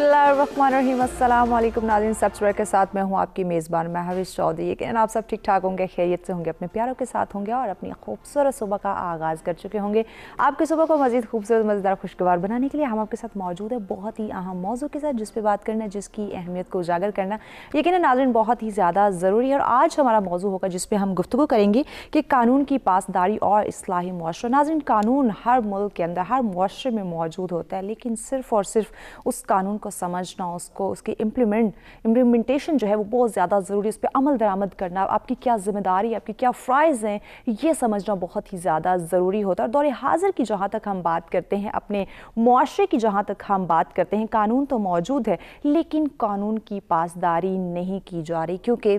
बिस्मिल्लाहिर्रहमानिर्रहीम। अस्सलाम वालेकुम नाज़रीन, सब्सक्राइब के साथ मैं हूँ आपकी मेज़बान महविश चौधरी। यकीनन आप सब ठीक ठाक होंगे, खैरियत से होंगे, अपने प्यारों के साथ होंगे और अपनी खूबसूरत सुबह का आगाज़ कर चुके होंगे। आपकी सुबह को मज़ीद खूबसूरत, मज़ेदार, खुशगवार बनाने के लिए हम आपके साथ मौजूद है बहुत ही अहम मौजू के साथ, जिस पर बात करना, जिसकी अहमियत को उजागर करना यकीनन नाज़रीन बहुत ही ज़्यादा ज़रूरी है। और आज हमारा मौजू होगा जिस पर हम गुफ्तगू करेंगे कि कानून की पासदारी और इस्लाही मुआशरा। नाज़रीन, कानून हर मुल्क के अंदर, हर मुआशरे में मौजूद होता है, लेकिन सिर्फ़ और सिर्फ उस कानून को समझना, उसको उसकी इम्प्लीमेंटेशन जो है वो बहुत ज़्यादा ज़रूरी है। उस पर अमल दरामद करना, आपकी क्या ज़िम्मेदारी, आपकी क्या फ़राइज़ हैं, ये समझना बहुत ही ज़्यादा ज़रूरी होता है। और दौर हाज़िर की जहाँ तक हम बात करते हैं, अपने मुआशरे की जहाँ तक हम बात करते हैं, कानून तो मौजूद है लेकिन कानून की पासदारी नहीं की जा रही, क्योंकि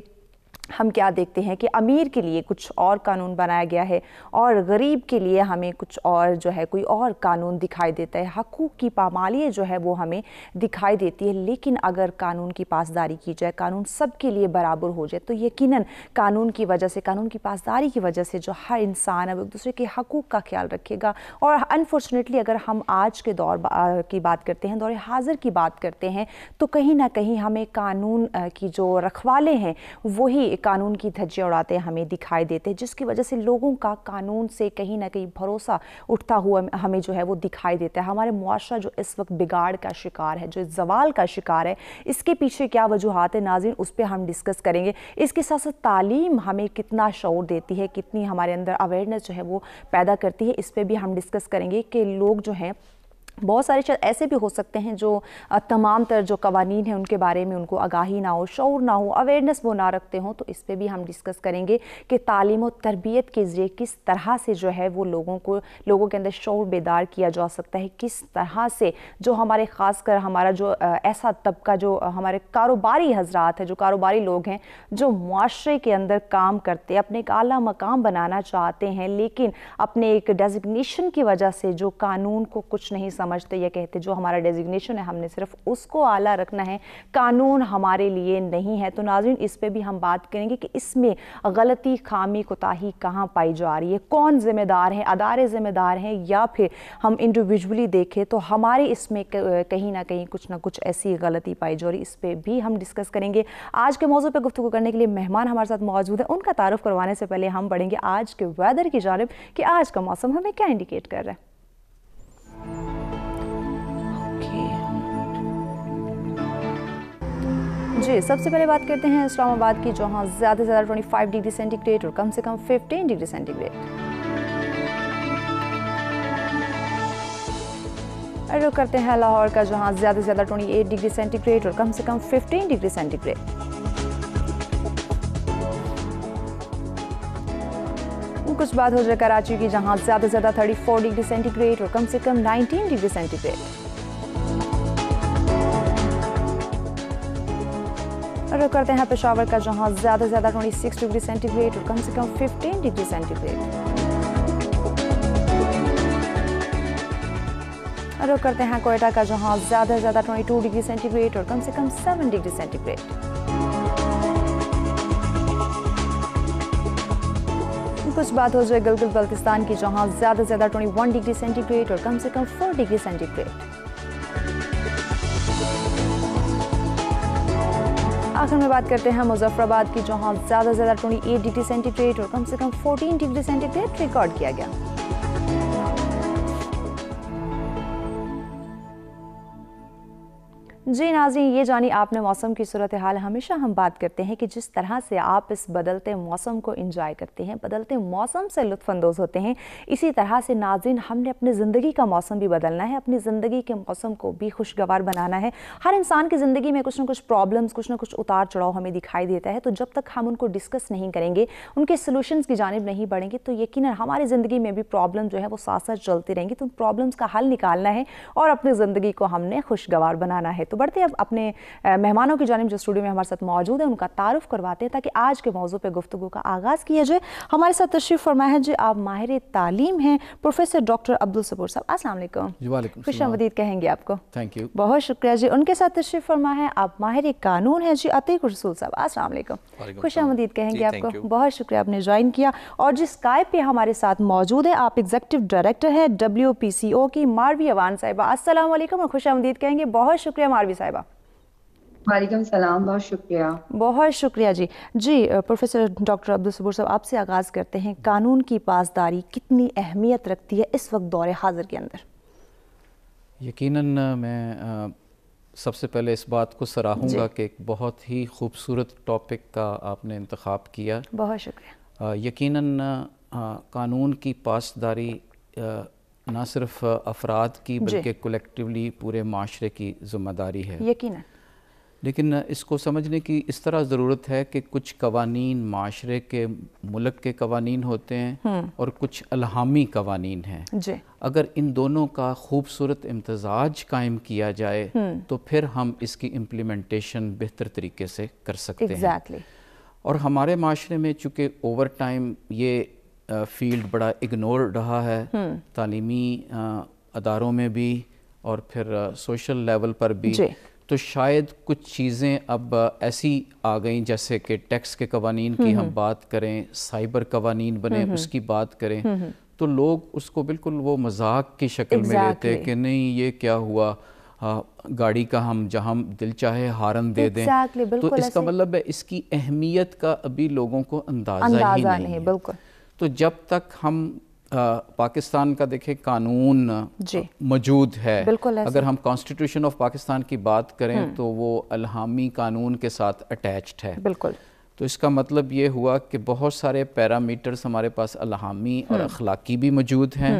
हम क्या देखते हैं कि अमीर के लिए कुछ और कानून बनाया गया है और गरीब के लिए हमें कुछ और जो है कोई और कानून दिखाई देता है। हकूक़ की पामाली जो है वो हमें दिखाई देती है। लेकिन अगर कानून की पासदारी की जाए, कानून सबके लिए बराबर हो जाए, तो यकीनन कानून की वजह से, कानून की पासदारी की वजह से जो हर इंसान है वो एक दूसरे के हकूक़ का ख्याल रखेगा। और अनफॉर्चुनेटली अगर हम आज के दौर की बात करते हैं, दौर हाज़िर की बात करते हैं, तो कहीं ना कहीं हमें कानून की जो रखवाले हैं वही कानून की धज्जियां उड़ाते हमें दिखाई देते हैं, जिसकी वजह से लोगों का कानून से कहीं ना कहीं भरोसा उठता हुआ हमें जो है वो दिखाई देता है। हमारे मुआशरा जो इस वक्त बिगाड़ का शिकार है, जो ज़वाल का शिकार है, इसके पीछे क्या वजूहात है नाज़रीन, उस पर हम डिस्कस करेंगे। इसके साथ साथ तालीम हमें कितना शऊर देती है, कितनी हमारे अंदर अवेयरनेस जो है वो पैदा करती है, इस पर भी हम डिस्कस करेंगे कि लोग जो हैं, बहुत सारे ऐसे भी हो सकते हैं जो तमाम तर जो कवानीन हैं उनके बारे में उनको आगाही ना हो, शऊर ना हो, अवेयरनेस वो ना रखते हों। तो इस पे भी हम डिस्कस करेंगे कि तालीम और तरबियत के ज़रिए किस तरह से जो है वो लोगों के अंदर शऊर बेदार किया जा सकता है, किस तरह से जो हमारे ख़ासकर हमारा जो ऐसा तबका जो हमारे कारोबारी हजरात हैं, जो कारोबारी लोग हैं, जो मुआशरे के अंदर काम करते हैं, अपने एक आला मकाम बनाना चाहते हैं, लेकिन अपने एक डेजिग्नेशन की वजह से जो कानून को कुछ नहीं समझते, ये कहते जो हमारा डेजिग्नेशन है हमने सिर्फ उसको आला रखना है, कानून हमारे लिए नहीं है। तो नाज़रीन, इस पे भी हम बात करेंगे कि इसमें गलती, खामी, कोताही कहाँ पाई जा रही है, कौन जिम्मेदार है, अदारे जिम्मेदार हैं, या फिर हम इंडिविजुअली देखें तो हमारे इसमें कहीं ना कहीं कुछ ना कुछ ऐसी गलती पाई जा रही। इस पर भी हम डिस्कस करेंगे। आज के मौजू पर गुफ्तगू करने के लिए मेहमान हमारे साथ मौजूद है। उनका तारुफ करवाने से पहले हम बढ़ेंगे आज के वेदर की जानिब कि आज का मौसम हमें क्या इंडिकेट कर रहा है। जी, सबसे पहले बात करते हैं इस्लामाबाद की, जहाँ ज़्यादा से ज़्यादा 25 डिग्री सेंटीग्रेड और कम से कम 15 डिग्री सेंटीग्रेड। रुख करते हैं लाहौर का, जहाँ ज़्यादा से ज़्यादा 28 डिग्री सेंटीग्रेड और कम से कम 15 डिग्री सेंटीग्रेड। कुछ बात हो जाए कराची की, जहाँ ज़्यादा से ज़्यादा 34 डिग्री सेंटीग्रेड और कम से कम 19 डिग्री सेंटीग्रेड। रुख करते हैं पेशावर का, जहाँ ज़्यादा से ज़्यादा 26 डिग्री सेंटीग्रेड और कम से कम 15 डिग्री सेंटीग्रेड। रुख करते हैं कोयटा का, जहाँ ज़्यादा से ज़्यादा 22 डिग्री सेंटीग्रेड और कम से कम 7 डिग्री सेंटीग्रेड। कुछ बात हो जाए गिलगित बल्तिस्तान की, जहाँ ज़्यादा से ज़्यादा 21 डिग्री सेंटीग्रेड और कम से कम 4 डिग्री सेंटीग्रेड। आखिर में बात करते हैं मुजफ्फराबाद की, जहाँ ज़्यादा से ज़्यादा 28 डिग्री सेंटीग्रेड और कम से कम 14 डिग्री सेंटीग्रेड रिकॉर्ड किया गया। जी नाज़रीन, ये जानी आपने मौसम की सूरत हाल। हमेशा हम बात करते हैं कि जिस तरह से आप इस बदलते मौसम को एंजॉय करते हैं, बदलते मौसम से लुत्फ़अंदोज़ होते हैं, इसी तरह से नाज़रीन हमने अपनी ज़िंदगी का मौसम भी बदलना है, अपनी ज़िंदगी के मौसम को भी खुशगवार बनाना है। हर इंसान की ज़िंदगी में कुछ ना कुछ प्रॉब्लम्स, कुछ ना कुछ उतार चढ़ाव हमें दिखाई देता है। तो जब तक हम उनको डिस्कस नहीं करेंगे, उनके सोल्यूशंस की जानिब नहीं बढ़ेंगे, तो यकीनन हमारी ज़िंदगी में भी प्रॉब्लम जो है वो साथ साथ चलती रहेंगी। तो उन प्रॉब्लम्स का हल निकालना है और अपनी ज़िंदगी को हमने खुशगवार बनाना है। तो बढ़ते अब अपने मेहमानों की जानिब जो स्टूडियो में हमारे साथ मौजूद है उनका तारुफ करवाते हैं, ताकि आज के मौजू पे गुफ्तगू का आगाज़ किया जाए। हमारे साथ तशरीफ़ फरमाया है जी, आप माहिर तालीम हैं, प्रोफेसर डॉक्टर अब्दुल सबूर साहब। अस्सलाम वालेकुम। खुशामदीद कहेंगे आपको। थैंक यू, बहुत शुक्रिया जी। उनके साथ तशरीफ़ फरमा है आप माहिर कानून हैं जी, अतीक रसूल साहब। अस्सलाम वालेकुम। खुशामदीद कहेंगे आपको। बहुत शुक्रिया, आपने ज्वाइन किया। और जिस स्काइप पे हमारे साथ मौजूद है, आप एग्जीक्यूटिव डायरेक्टर हैं WPCO की, मारवी अवान साहिबा। अस्सलाम वालेकुम और खुशामदीद कहेंगे। बहुत शुक्रिया मारवी पारवी साहिबा। वालेकुम सलाम, बहुत शुक्रिया। बहुत शुक्रिया जी। प्रोफेसर डॉक्टर अब्दुल सबूर साहब, आपसे आगाज़ करते हैं, कानून की पासदारी कितनी अहमियत रखती है इस वक्त दौर हाजिर के अंदर? यकीनन मैं सबसे पहले इस बात को सराहूँगा कि एक बहुत ही खूबसूरत टॉपिक का आपने इंतखाब किया। बहुत शुक्रिया। यकीनन कानून की पासदारी ना सिर्फ अफराद की बल्कि कलेक्टिवली पूरे माशरे की ज़िम्मेदारी है। यकीनन। लेकिन इसको समझने की इस तरह ज़रूरत है कि कुछ कवानीन माशरे के, मुल्क के कवानीन होते हैं और कुछ अलहामी कवानीन हैं जी। अगर इन दोनों का खूबसूरत इम्तजाज कायम किया जाए तो फिर हम इसकी इम्प्लीमेंटेशन बेहतर तरीके से कर सकते हैं। और हमारे माशरे में चूँकि ओवर टाइम ये फील्ड बड़ा इग्नोर रहा है, तालीमी अदारों में भी और फिर सोशल लेवल पर भी, तो शायद कुछ चीज़ें अब ऐसी आ गई, जैसे कि टैक्स के कवानीन की हम बात करें, साइबर कवानीन बने उसकी बात करें, तो लोग उसको बिल्कुल वो मजाक की शक्ल में लेते हैं कि नहीं ये क्या हुआ, गाड़ी का हम जहाँ दिल चाहे हारन दे दें। तो इसका मतलब है इसकी अहमियत का अभी लोगों को अंदाज़ा ही नहीं है। बिल्कुल। तो जब तक हम पाकिस्तान का देखें कानून मौजूद है, अगर हम कॉन्स्टिट्यूशन ऑफ पाकिस्तान की बात करें तो वो अलहामी कानून के साथ अटैच्ड है। बिल्कुल। तो इसका मतलब ये हुआ कि बहुत सारे पैरामीटर्स हमारे पास अलहामी और अखलाकी भी मौजूद हैं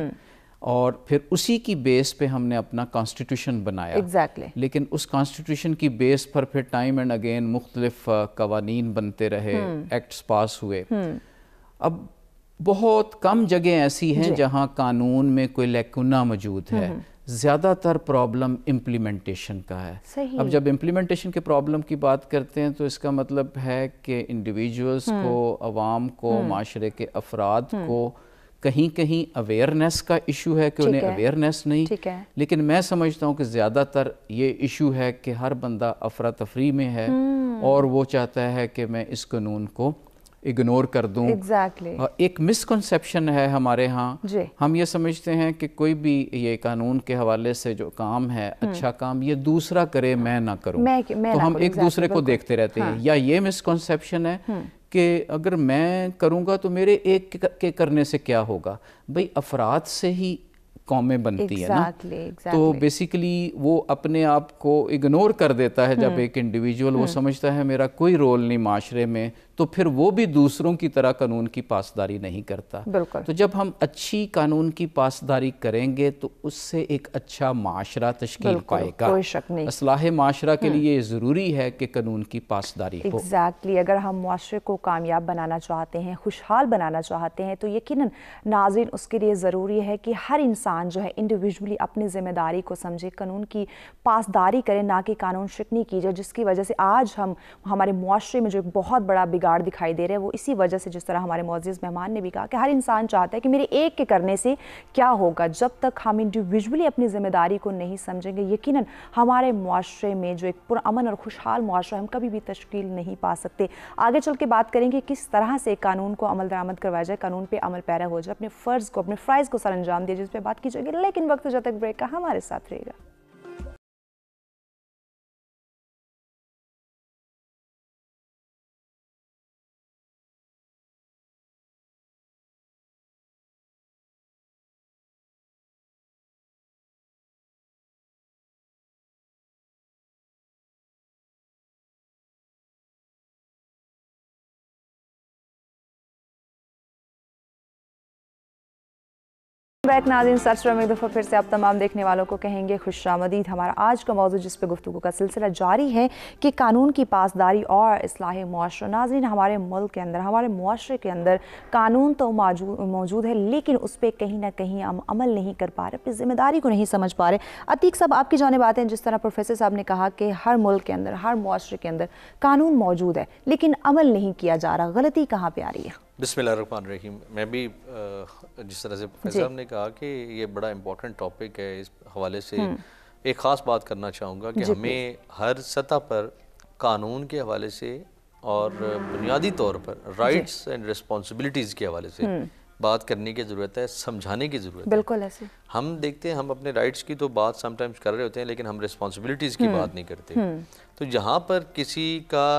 और फिर उसी की बेस पे हमने अपना कॉन्स्टिट्यूशन बनाया। लेकिन उस कॉन्स्टिट्यूशन की बेस पर फिर टाइम एंड अगेन मुख्तलिफ कवानीन बनते रहे, एक्ट्स पास हुए। अब बहुत कम जगह ऐसी हैं जहां कानून में कोई लैकुना मौजूद है, ज़्यादातर प्रॉब्लम इम्प्लीमेंटेशन का है। सही। अब जब इम्प्लीमेंटेशन के प्रॉब्लम की बात करते हैं तो इसका मतलब है कि इंडिविजुअल्स को, अवाम को, माशरे के अफराद को कहीं कहीं अवेयरनेस का इशू है कि उन्हें अवेयरनेस नहीं, लेकिन मैं समझता हूँ कि ज़्यादातर ये इशू है कि हर बंदा अफरा तफरी में है और वो चाहता है कि मैं इस कानून को इग्नोर कर दूं। एक मिसकंसेप्शन है हमारे यहाँ, हम ये समझते हैं कि कोई भी ये कानून के हवाले से जो काम है, अच्छा काम, ये दूसरा करे मैं ना करूं, तो हम एक दूसरे को देखते रहते हैं। या ये मिसकंसेप्शन है कि अगर मैं करूंगा तो मेरे एक के करने से क्या होगा। भाई अफराद से ही कौमें बनती है ना। तो बेसिकली वो अपने आप को इग्नोर कर देता है जब एक इंडिविजुअल वो समझता है मेरा कोई रोल नहीं माशरे में, तो फिर वो भी दूसरों की तरह कानून की पासदारी नहीं करता। तो जब हम अच्छी कानून की पासदारी करेंगे तो उससे एक अच्छा माशरा तश्कील पाएगा। कोई शक नहीं। इस्लाह माशरा के लिए ज़रूरी है कि कानून की पासदारी हो। अगर हम माशरे को कामयाब बनाना चाहते हैं, खुशहाल बनाना चाहते हैं, तो यकीनन नाज़रीन उसके लिए ज़रूरी है कि हर इंसान जो है इंडिविजुअली अपनी जिम्मेदारी को समझे, कानून की पासदारी करे, ना कि कानून शिकनी की जाए, जिसकी वजह से आज हम हमारे मुआशरे में जो एक बहुत बड़ा बिगाड़ दिखाई दे रहा है वो इसी वजह से, जिस तरह हमारे मुअज़्ज़िज़ मेहमान ने भी कहा कि हर इंसान चाहता है कि मेरे एक के करने से क्या होगा। जब तक हम इंडिविजुअली अपनी जिम्मेदारी को नहीं समझेंगे, यकीनन हमारे मुआशरे में जो एक पुरअमन और खुशहाल मुआशरा हम कभी भी तश्कील नहीं पा सकते। आगे चल के बात करेंगे किस तरह से कानून को अमल दरामद करवाया जाए, कानून पे अमल पैरा हो जाए, अपने फ़र्ज़ को, अपने फ़राइज़ को सर अंजाम दिया, जिस पर बात की जाएगी। लेकिन वक्त जब तक ब्रेक का हमारे साथ रहेगा। बैक नाज़रीन, सच में एक दफ़ा फिर से आप तमाम देखने वालों को कहेंगे खुशामदीद। हमारा आज का मौजूद जिस पे गुफ्तगू का सिलसिला जारी है कि कानून की पासदारी और इस्लाह मुआशरा। नाज़रीन, हमारे मुल्क के अंदर, हमारे मुआशरे के अंदर कानून तो मौजूद है, लेकिन उस पर कहीं ना कहीं हम अमल नहीं कर पा रहे, अपनी जिम्मेदारी को नहीं समझ पा रहे। अतीक साहब, आपकी जानिब आते हैं। जिस तरह प्रोफेसर साहब ने कहा कि हर मुल्क के अंदर, हर मुआशरे के अंदर कानून मौजूद है, लेकिन अमल नहीं किया जा रहा, गलती कहाँ पर आ रही है? बिस्मिल्लाहिर्रहमानिर्रहीम। मैं भी जिस तरह से प्रोफेसर साहब ने कहा कि ये बड़ा इम्पोर्टेंट टॉपिक है, इस हवाले से एक ख़ास बात करना चाहूँगा कि हमें हर सतह पर कानून के हवाले से और बुनियादी तौर पर राइट्स एंड रिस्पॉन्सिबिलिटीज़ के हवाले से बात करने की ज़रूरत है, समझाने की ज़रूरत है। बिल्कुल ऐसे हम देखते हैं, हम अपने राइट्स की तो बात समटाइम्स कर रहे होते हैं, लेकिन हम रिस्पॉन्सिबिलिटीज़ की बात नहीं करते। तो जहाँ पर किसी का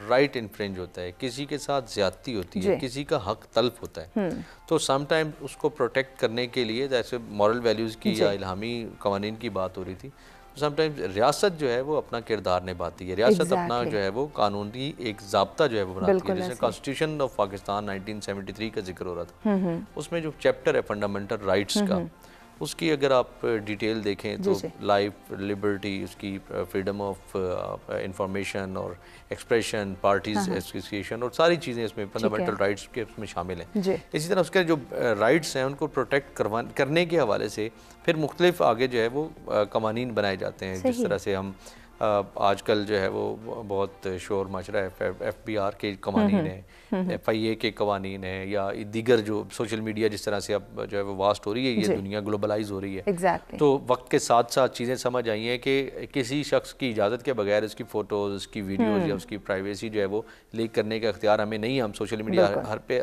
राइट इन्फ्रिंज होता है, किसी के साथ ज़्यादती होती है, किसी का हक तल्फ होता है, तो समटाइम्स उसको प्रोटेक्ट करने के लिए, जैसे मॉरल वैल्यूज़ की या इल्हामी कवानीन की बात हो रही थी, समटाइम्स रियासत जो है वो अपना किरदार निभाती है। रियासत अपना जो है वो कानूनी एक ज़ाब्ता जो है वो बनाती है। जैसे कॉन्स्टिट्यूशन ऑफ पाकिस्तान 1973 का जिक्र हो रहा था, उसमें जो चैप्टर है फंडामेंटल राइट्स का, उसकी अगर आप डिटेल देखें तो लाइफ, लिबर्टी, उसकी फ्रीडम ऑफ इंफॉर्मेशन और एक्सप्रेशन, पार्टीज एसोसिएशन और सारी चीज़ें इसमें फंडामेंटल राइट्स के उसमें शामिल हैं। इसी तरह उसके जो राइट्स हैं उनको प्रोटेक्ट करने के हवाले से फिर मुख्तलिफ आगे जो है वो कवानीन बनाए जाते हैं। जिस तरह से हम आजकल जो है वो बहुत शोर मच रहा है, FBR के कवानीन है, FIA के कवानीन है, या दीगर जो सोशल मीडिया जिस तरह से अब जो है वो वास्ट हो रही है, ये दुनिया ग्लोबलाइज हो रही है। तो वक्त के साथ साथ चीज़ें समझ आई हैं कि किसी शख्स की इजाज़त के बगैर उसकी फ़ोटोज़, उसकी वीडियोज़ या उसकी प्राइवेसी जो है वो लीक करने का इख्तियार हमें नहीं, हम सोशल मीडिया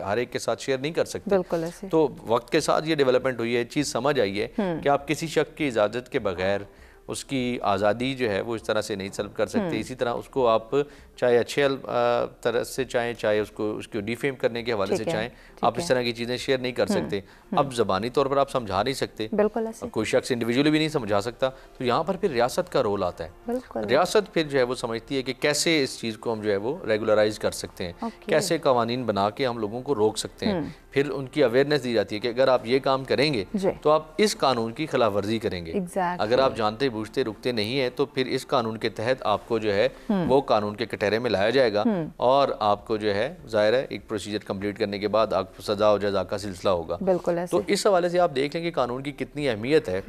हर एक के साथ शेयर नहीं कर सकते। तो वक्त के साथ ये डेवलपमेंट हुई है, चीज़ समझ आई है कि आप किसी शख्स की इजाज़त के बगैर उसकी आज़ादी जो है वो इस तरह से नहीं सल्ब कर सकते। इसी तरह उसको आप चाहे अच्छे तरह से चाहे उसको डिफेम करने के हवाले से चाहें, आप इस तरह की चीज़ें शेयर नहीं कर सकते। अब ज़बानी तौर पर आप समझा नहीं सकते, कोई शख्स इंडिविजुअली भी नहीं समझा सकता। तो यहाँ पर फिर रियासत का रोल आता है। रियासत फिर जो है वो समझती है कि कैसे इस चीज़ को हम जो है वो रेगुलराइज कर सकते हैं, कैसे कवानीन बना के हम लोगों को रोक सकते हैं। फिर उनकी अवेयरनेस दी जाती है कि अगर आप ये काम करेंगे तो आप इस कानून की खिलाफ वर्जी करेंगे। अगर आप जानते बूझते रुकते नहीं है तो फिर इस कानून के तहत आपको जो है वो कानून के कटहरे में लाया जाएगा और आपको जो है जाहिर है एक प्रोसीजर कंप्लीट करने के बाद आपको सजा और जजा का सिलसिला होगा। तो इस हवाले से आप देख लें कि कानून की कितनी अहमियत है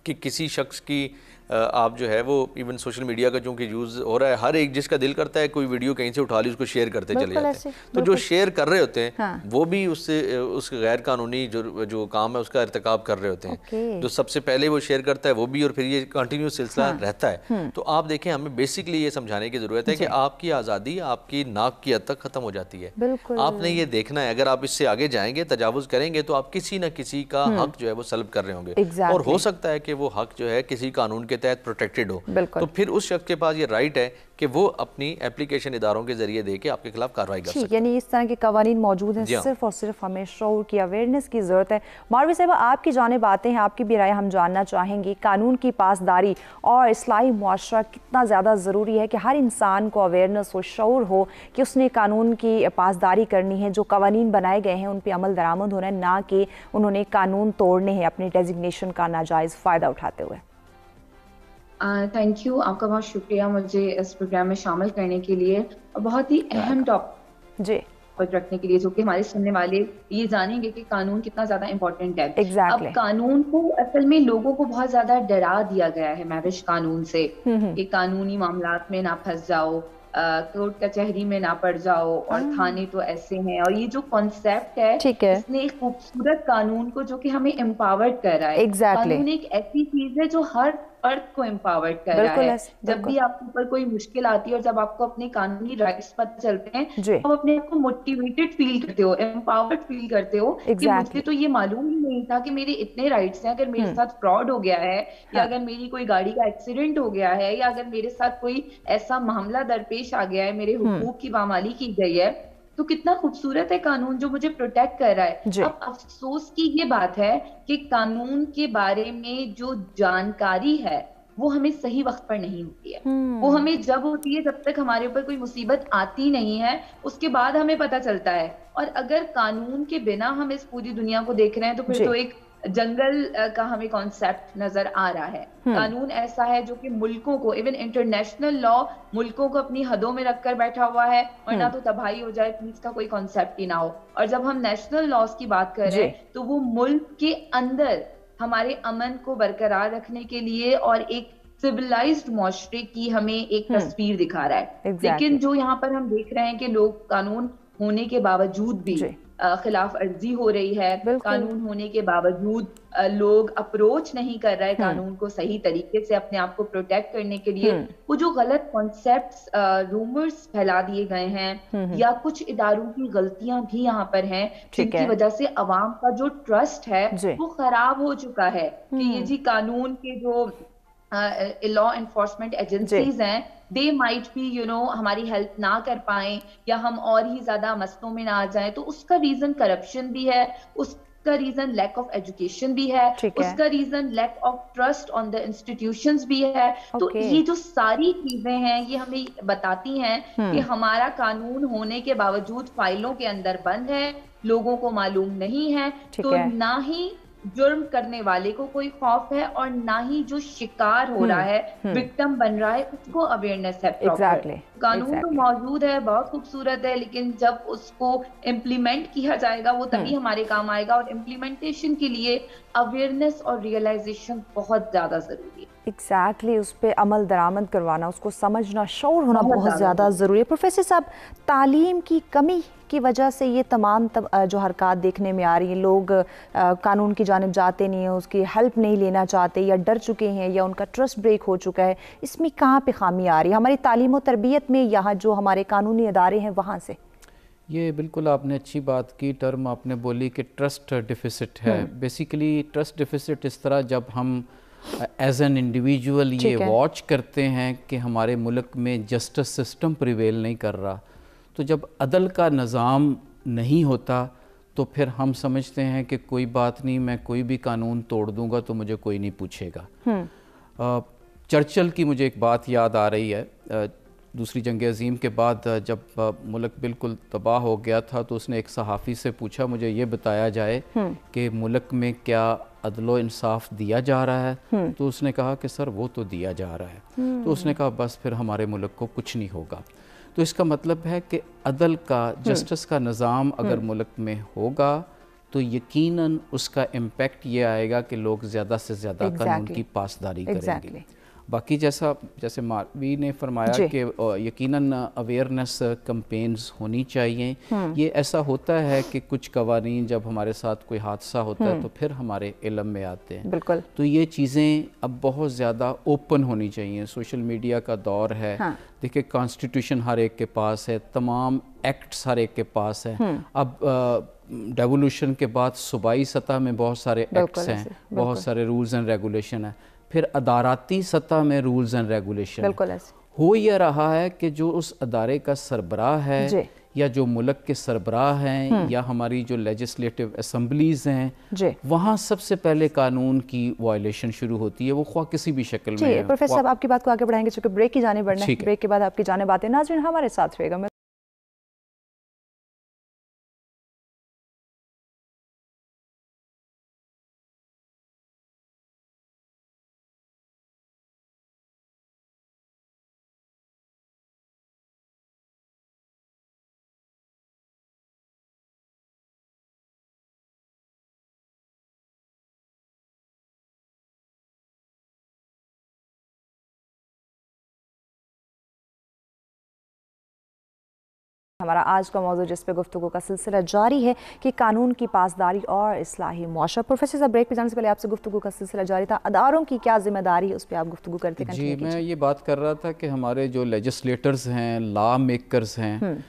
कि किसी शख्स की आप जो है वो इवन सोशल मीडिया का चूंकि यूज़ हो रहा है, हर एक जिसका दिल करता है कोई वीडियो कहीं से उठा ली उसको शेयर करते चले जाते हैं। तो जो शेयर कर रहे होते हैं वो भी उससे उस गैर कानूनी जो काम है उसका इर्तिकाब कर रहे होते हैं। जो सबसे पहले वो शेयर करता है वो भी, और फिर ये कंटिन्यू सिलसिला रहता है। तो आप देखें, हमें बेसिकली ये समझाने की ज़रूरत है कि आपकी आज़ादी आपकी नाक की हद तक ख़त्म हो जाती है। आपने ये देखना है, अगर आप इससे आगे जाएंगे, तजावुज़ करेंगे, तो आप किसी न किसी का हक जो है वो सल्ब कर रहे होंगे। और हो सकता है कि वो हक जो है किसी कानून के तहत प्रोटेक्टेड हो। तो फिर उस शख्स के पास ये राइट है कि वो अपनी एप्लीकेशन इदारों के जरिए देके आपके खिलाफ कार्रवाई कर सकते हैं। यानी इस तरह के कवानीन मौजूद हैं, सिर्फ और सिर्फ हमें शऊर की, अवेयरनेस की ज़रूरत है। मारवी साहब, आपकी जानिब आते हैं, आपकी भी राय हम जानना चाहेंगे। कानून की पासदारी और इस्लाही मुआशरा कितना ज़्यादा ज़रूरी है कि हर इंसान को अवेयरनेस हो, शऊर हो कि उसने कानून की पासदारी करनी है, जो कवानीन बनाए गए हैं उन पर अमल दरामद होना है, ना कि उन्होंने कानून तोड़ने हैं अपने डेजिग्नेशन का नाजायज़ फ़ायदा उठाते हुए। थैंक यू, आपका बहुत शुक्रिया मुझे इस प्रोग्राम में शामिल करने के लिए और बहुत ही अहम टॉपिक रखने के लिए, जो कि हमारे सुनने वाले ये जानेंगे कि कानून कितना ज्यादा इम्पोर्टेंट है। अब कानून को असल में लोगों को बहुत ज्यादा डरा दिया गया है मैविश कानून से कि कानूनी मामलात में ना फंस जाओ, कोर्ट कचहरी में ना पड़ जाओ और थाने तो ऐसे हैं। और ये जो कॉन्सेप्ट है इसने एक खूबसूरत कानून को जो कि हमें एम्पावर्ड कर रहा है। कानून एक ऐसी चीज है जो हर फर्द को एम्पावर्ड कर रहा है। जब भी आपके ऊपर कोई मुश्किल आती है और जब आपको अपने कानूनी राइट्स पता चलते हैं तो आप अपने आप को मोटिवेटेड फील करते हो, एम्पावर्ड फील करते हो कि मुझे तो ये मालूम ही नहीं था कि मेरे इतने राइट्स हैं। अगर मेरे साथ फ्रॉड हो गया है या अगर मेरी कोई गाड़ी का एक्सीडेंट हो गया है या अगर मेरे साथ कोई ऐसा मामला दरपेश आ गया है, मेरे हुकूक की पामाली की गई है, तो कितना खूबसूरत है कानून जो मुझे प्रोटेक्ट कर रहा है। अब अफसोस की ये बात है कि कानून के बारे में जो जानकारी है वो हमें सही वक्त पर नहीं होती है। वो हमें जब होती है जब तक हमारे ऊपर कोई मुसीबत आती नहीं है, उसके बाद हमें पता चलता है। और अगर कानून के बिना हम इस पूरी दुनिया को देख रहे हैं तो फिर तो एक जंगल का हमें कॉन्सेप्ट नजर आ रहा है। कानून ऐसा है जो कि मुल्कों को, इवन इंटरनेशनल लॉ मुल्कों को अपनी हदों में रखकर बैठा हुआ है, वरना तो तबाही हो जाए, पीस का कोई कॉन्सेप्ट ही ना हो। और जब हम नेशनल लॉज की बात कर रहे हैं तो वो मुल्क के अंदर हमारे अमन को बरकरार रखने के लिए और एक सिविलाइज्ड मुआशरे की हमें एक तस्वीर दिखा रहा है। लेकिन जो यहाँ पर हम देख रहे हैं कि लोग कानून होने के बावजूद भी खिलाफ अर्जी हो रही है, कानून होने के बावजूद लोग अप्रोच नहीं कर रहे कानून को सही तरीके से अपने आप को प्रोटेक्ट करने के लिए। वो जो गलत कॉन्सेप्ट्स, रूमर्स फैला दिए गए हैं या कुछ इदारों की गलतियां भी यहाँ पर हैं जिनकी वजह से अवाम का जो ट्रस्ट है वो खराब हो चुका है कि ये जी कानून के जो लॉ एनफोर्समेंट एजेंसीज हैं दे माइट बी हमारी हेल्प ना कर पाए या हम और ही ज्यादा मसलों में ना आ जाएं, तो उसका रीजन करप्शन भी है, उसका रीजन लैक ऑफ एजुकेशन भी है, उसका reason lack of trust on the institutions भी है। तो ये जो सारी चीजें हैं ये हमें बताती हैं कि हमारा कानून होने के बावजूद फाइलों के अंदर बंद है, लोगों को मालूम नहीं है, तो ना ही जुर्म करने वाले को कोई खौफ है और ना ही जो शिकार हो रहा है, विक्टिम बन रहा है, उसको अवेयरनेस है प्रॉपर। कानून तो मौजूद है, बहुत खूबसूरत है, लेकिन जब उसको इम्प्लीमेंट किया जाएगा वो तभी हमारे काम आएगा, और इम्प्लीमेंटेशन के लिए अवेयरनेस और रियलाइजेशन बहुत ज्यादा जरूरी है। एग्जैक्टली उस पर अमल दरामद करवाना, उसको समझना, शऊर होना बहुत ज़्यादा ज़रूरी है। प्रोफेसर साहब, तालीम की कमी की वजह से ये तमाम जो हरकत देखने में आ रही हैं, लोग कानून की जानिब जाते नहीं हैं, उसकी हेल्प नहीं लेना चाहते या डर चुके हैं या उनका ट्रस्ट ब्रेक हो चुका है, इसमें कहाँ पे खामी आ रही है हमारी तालीम और तरबियत में, यहाँ जो हमारे कानूनी अदारे हैं वहाँ से? ये बिल्कुल आपने अच्छी बात की, टर्म आपने बोली कि ट्रस्ट डिफिसिट है। बेसिकली ट्रस्ट डिफिसिट इस तरह जब हम एज एन इंडिविजुअल ये वॉच करते हैं कि हमारे मुल्क में जस्टिस सिस्टम प्रिवेल नहीं कर रहा, तो जब अदल का निज़ाम नहीं होता तो फिर हम समझते हैं कि कोई बात नहीं, मैं कोई भी कानून तोड़ दूंगा तो मुझे कोई नहीं पूछेगा। चर्चिल की मुझे एक बात याद आ रही है। दूसरी जंग अज़ीम के बाद जब मुल्क बिल्कुल तबाह हो गया था तो उसने एक सहाफ़ी से पूछा, मुझे ये बताया जाए कि मुल्क में क्या अदलो इंसाफ दिया जा रहा है? तो उसने कहा कि सर वो तो दिया जा रहा है। तो उसने कहा बस फिर हमारे मुल्क को कुछ नहीं होगा। तो इसका मतलब है कि अदल का, जस्टिस का निज़ाम अगर मुल्क में होगा तो यकीनन उसका इम्पेक्ट ये आएगा कि लोग ज़्यादा से ज़्यादा कानून की पासदारी करेंगे। बाकी जैसे मारवी ने फरमाया कि यकीनन अवेयरनेस कैंपेन्स होनी चाहिए। ये ऐसा होता है कि कुछ कवानीन जब हमारे साथ कोई हादसा होता है तो फिर हमारे इल्म में आते हैं। बिल्कुल। तो ये चीज़ें अब बहुत ज़्यादा ओपन होनी चाहिए। सोशल मीडिया का दौर है। देखिए कॉन्स्टिट्यूशन हर एक के पास है, तमाम एक्ट्स हर एक के पास है। अब डेवोल्यूशन के बाद सूबाई सतह में बहुत सारे एक्ट्स हैं, बहुत सारे रूल्स एंड रेगुलेशन हैं, फिर अदाराती सतह में रूल्स एंड रेगुलेशन। हो यह रहा है कि जो उस अदारे का सरबराह है या जो मुल्क के सरबराह हैं या हमारी जो लेजिस्लेटिव असम्बलीज हैं, वहाँ सबसे पहले कानून की वायलेशन शुरू होती है, वो ख्वाह किसी भी शक्ल में है। प्रोफेसर साहब आपकी बात को आगे बढ़ाएंगे चूँकि ब्रेक की जाने बढ़ना है, ब्रेक के बाद आपकी जाने बातें। नाज़रीन हमारे साथ रहेगा। हमारा आज का मौजूद जिस पे गुफ्तगू का सिलसिला जारी है कि कानून की पासदारी और इस्लाही मुआशरा। प्रोफेसर साहब, ब्रेक पे जाने से पहले आपसे गुफ्तगू का सिलसिला जारी था, अदारों की क्या जिम्मेदारी है उस पर आप गुफ्तगू करते हैं? जी, मैं ये बात कर रहा था कि हमारे जो लेजिस्लेटर्स हैं, लॉ मेकर्स हैं,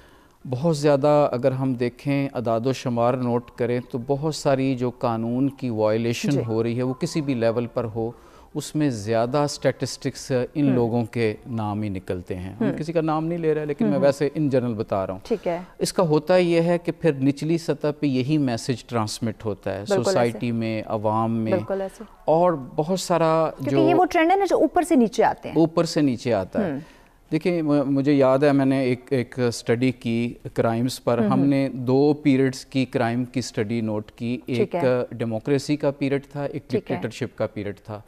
बहुत ज़्यादा अगर हम देखें अदाद शुमार नोट करें तो बहुत सारी जो कानून की वायलेशन हो रही है वो किसी भी लेवल पर हो, उसमें ज़्यादा स्टैटिस्टिक्स इन लोगों के नाम ही निकलते हैं। हम किसी का नाम नहीं ले रहे, लेकिन मैं वैसे इन जनरल बता रहा हूँ। ठीक है। इसका होता यह है कि फिर निचली सतह पे यही मैसेज ट्रांसमिट होता है सोसाइटी में, अवाम में, और बहुत सारा जो ये वो ट्रेंड है ना जो ऊपर से नीचे आते हैं, ऊपर से नीचे आता है। देखिए मुझे याद है मैंने एक स्टडी की क्राइम्स पर, हमने 2 पीरियड्स की क्राइम की स्टडी नोट की। एक डेमोक्रेसी का पीरियड था, एक डिक्टेटरशिप का पीरियड था।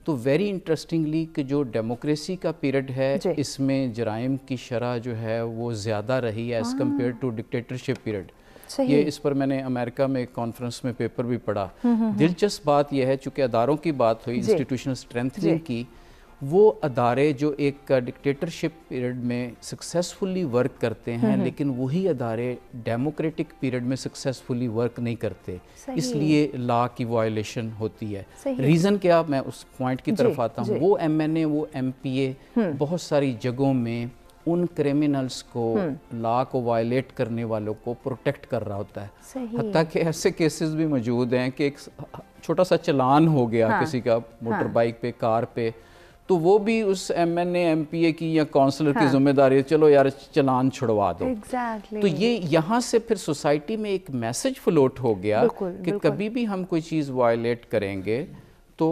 तो वेरी इंटरेस्टिंगली कि जो डेमोक्रेसी का पीरियड है इसमें जराइम की शरह जो है वो ज़्यादा रही है as compare to dictatorship period. ये इस पर मैंने अमेरिका में एक कॉन्फ्रेंस में पेपर भी पढ़ा। दिलचस्प बात यह है, चूँकि अदारों की बात हुई, इंस्टीट्यूशनल स्ट्रेंथनिंग की, वो अदारे जो एक डिक्टेटरशिप पीरियड में सक्सेसफुली वर्क करते हैं, लेकिन वही अदारे डेमोक्रेटिक पीरियड में सक्सेसफुली वर्क नहीं करते, इसलिए लॉ की वायलेशन होती है। रीज़न क्या, मैं उस पॉइंट की तरफ आता हूँ। वो MNA, वो MPA बहुत सारी जगहों में उन क्रिमिनल्स को, लॉ को वायलेट करने वालों को प्रोटेक्ट कर रहा होता है। हत्ता कि ऐसे केसेस भी मौजूद हैं कि एक छोटा सा चलान हो गया किसी का मोटर बाइक पे, कार पे, तो वो भी उस MNA MPA की या काउंसलर की जिम्मेदारी है, चलो यार चलान छुड़वा दो। तो ये यहाँ से फिर सोसाइटी में एक मैसेज फ्लोट हो गया कि कभी भी हम कोई चीज़ वायलेट करेंगे तो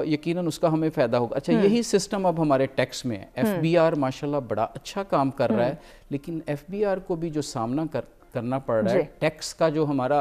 यकीनन उसका हमें फ़ायदा होगा। अच्छा, यही सिस्टम अब हमारे टैक्स में है। FBR माशाल्लाह बड़ा अच्छा काम कर रहा है, लेकिन FBR को भी जो सामना करना पड़ रहा है, टैक्स का जो हमारा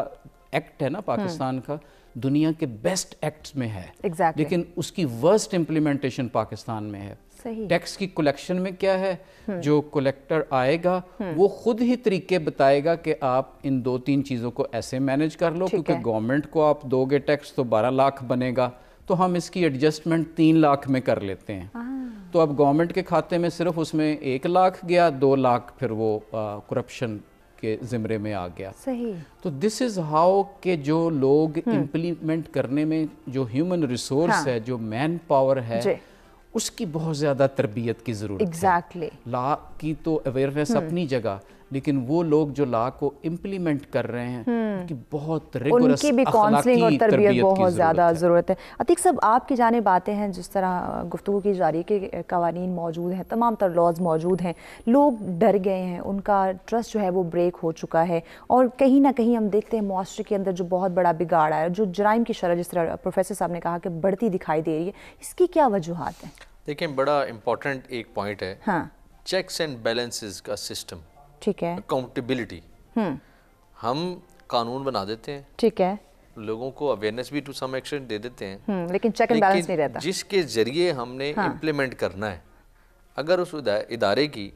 एक्ट है ना पाकिस्तान का, दुनिया के बेस्ट एक्ट्स में है, लेकिन उसकी वर्स्ट इम्प्लीमेंटेशन पाकिस्तान में है। टैक्स की कलेक्शन में क्या है, जो कलेक्टर आएगा वो खुद ही तरीके बताएगा कि आप इन 2-3 चीज़ों को ऐसे मैनेज कर लो, क्योंकि गवर्नमेंट को आप दोगे टैक्स तो 12 लाख बनेगा, तो हम इसकी एडजस्टमेंट 3 लाख में कर लेते हैं। तो अब गवर्नमेंट के खाते में सिर्फ उसमें 1 लाख गया, 2 लाख फिर वो करप्शन के ज़िम्रे में आ गया। तो दिस इज़ हाउ के जो लोग इम्प्लीमेंट करने में जो ह्यूमन रिसोर्स है, जो मैन पावर है, उसकी बहुत ज़्यादा तरबियत की ज़रूरत है। लॉ की तो अवेयरनेस अपनी जगह, लेकिन वो लोग जो लॉ को इम्प्लीमेंट कर रहे हैं उनकी बहुत रिगोरस उनकी भी काउंसलिंग और तरबियत बहुत ज़्यादा ज़रूरत है। अतीक साहब, आपकी जानिब आते हैं, जिस तरह गुफ्तगू की जा रही है कि कवानीन मौजूद हैं, तमाम तर लॉज मौजूद हैं, लोग डर गए हैं, उनका ट्रस्ट जो है वो ब्रेक हो चुका है, और कहीं ना कहीं हम देखते हैं मुआशरे के अंदर जो बहुत बड़ा बिगाड़ आया, जो जराइम की शरह जिस तरह प्रोफेसर साहब ने कहा कि बढ़ती दिखाई दे रही है, इसकी क्या वजूहात हैं? देखिए, बड़ा इम्पोर्टेंट एक पॉइंट है, चेक्स एंड बैलेंसेस का सिस्टम, ठीक है, अकाउंटेबिलिटी। हम कानून बना देते हैं, ठीक है, लोगों को अवेयरनेस भी टू सम एक्सटेंट दे देते हैं, लेकिन चेक एंड बैलेंस नहीं रहता, जिसके जरिए हमने इम्प्लीमेंट करना है। अगर उस इदारे की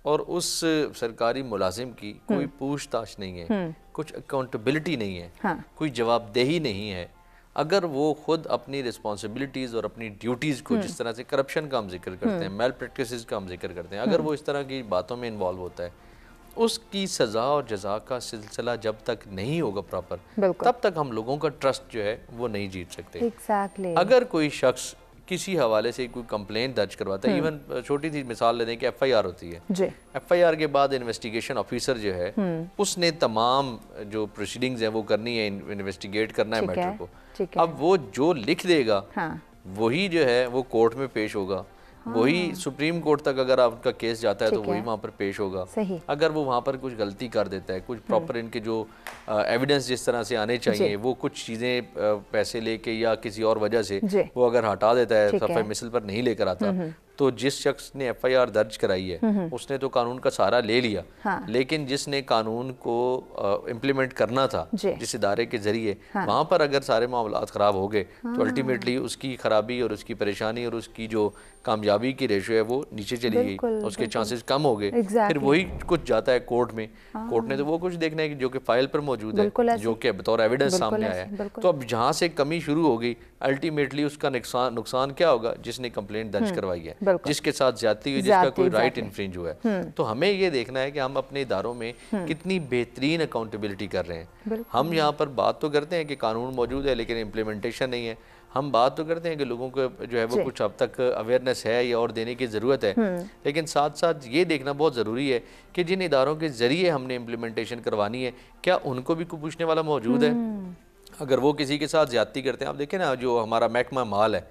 और उस सरकारी मुलाजिम की कोई पूछताछ नहीं है, कुछ अकाउंटेबिलिटी नहीं है, कोई जवाबदेही नहीं है, अगर वो खुद अपनी रिस्पॉन्सिबिलिटीज़ और अपनी ड्यूटीज़ को, जिस तरह से करप्शन का हम जिक्र करते हैं, मेल प्रैक्टिसेस का हम जिक्र करते हैं, अगर वो इस तरह की बातों में इन्वॉल्व होता है, उसकी सज़ा और जज़ा का सिलसिला जब तक नहीं होगा प्रॉपर, तब तक हम लोगों का ट्रस्ट जो है वो नहीं जीत सकते। अगर कोई शख्स किसी हवाले से कोई कंप्लेंट दर्ज करवाता है, इवन छोटी सी मिसाल ले दें कि FIR होती है, FIR के बाद इन्वेस्टिगेशन ऑफिसर जो है उसने तमाम जो प्रोसीडिंग्स हैं वो करनी है, इन्वेस्टिगेट करना है मैटर को। अब वो जो लिख देगा वही जो है वो कोर्ट में पेश होगा, वही सुप्रीम कोर्ट तक अगर आपका केस जाता है तो वही वहाँ पर पेश होगा। अगर वो वहाँ पर कुछ गलती कर देता है, कुछ प्रॉपर इनके जो एविडेंस जिस तरह से आने चाहिए, वो कुछ चीज़ें पैसे लेके या किसी और वजह से वो अगर हटा देता है, सफाई मिसल पर नहीं लेकर आता, तो जिस शख्स ने FIR दर्ज कराई है उसने तो कानून का सहारा ले लिया, लेकिन जिसने कानून को इम्प्लीमेंट करना था जिस इदारे के जरिए, वहाँ पर अगर सारे मामलात ख़राब हो गए तो अल्टीमेटली उसकी खराबी और उसकी परेशानी और उसकी जो कामयाबी की रेशो है वो नीचे चली गई, उसके चांसेस कम हो गए। फिर वही कुछ जाता है कोर्ट में, कोर्ट ने तो वो कुछ देखना है जो कि फाइल पर मौजूद है, जो कि बतौर एविडेंस सामने आया है। तो अब जहाँ से कमी शुरू हो गई, अल्टीमेटली उसका नुकसान क्या होगा? जिसने कंप्लेंट दर्ज करवाई है, जिसके साथ ज्यादती हुई, जिसका कोई राइट इन्फ्रिंज हुआ है। तो हमें ये देखना है कि हम अपने इदारों में कितनी बेहतरीन अकाउंटेबिलिटी कर रहे हैं। हम यहाँ पर बात तो करते हैं कि कानून मौजूद है लेकिन इम्प्लीमेंटेशन नहीं है, हम बात तो करते हैं कि लोगों को जो है वो कुछ अब तक अवेयरनेस है या और देने की ज़रूरत है, लेकिन साथ साथ ये देखना बहुत ज़रूरी है कि जिन इदारों के ज़रिए हमने इम्प्लीमेंटेशन करवानी है, क्या उनको भी कोई पूछने वाला मौजूद है? अगर वो किसी के साथ ज्यादती करते हैं, आप देखें ना जो हमारा महकमा माल है,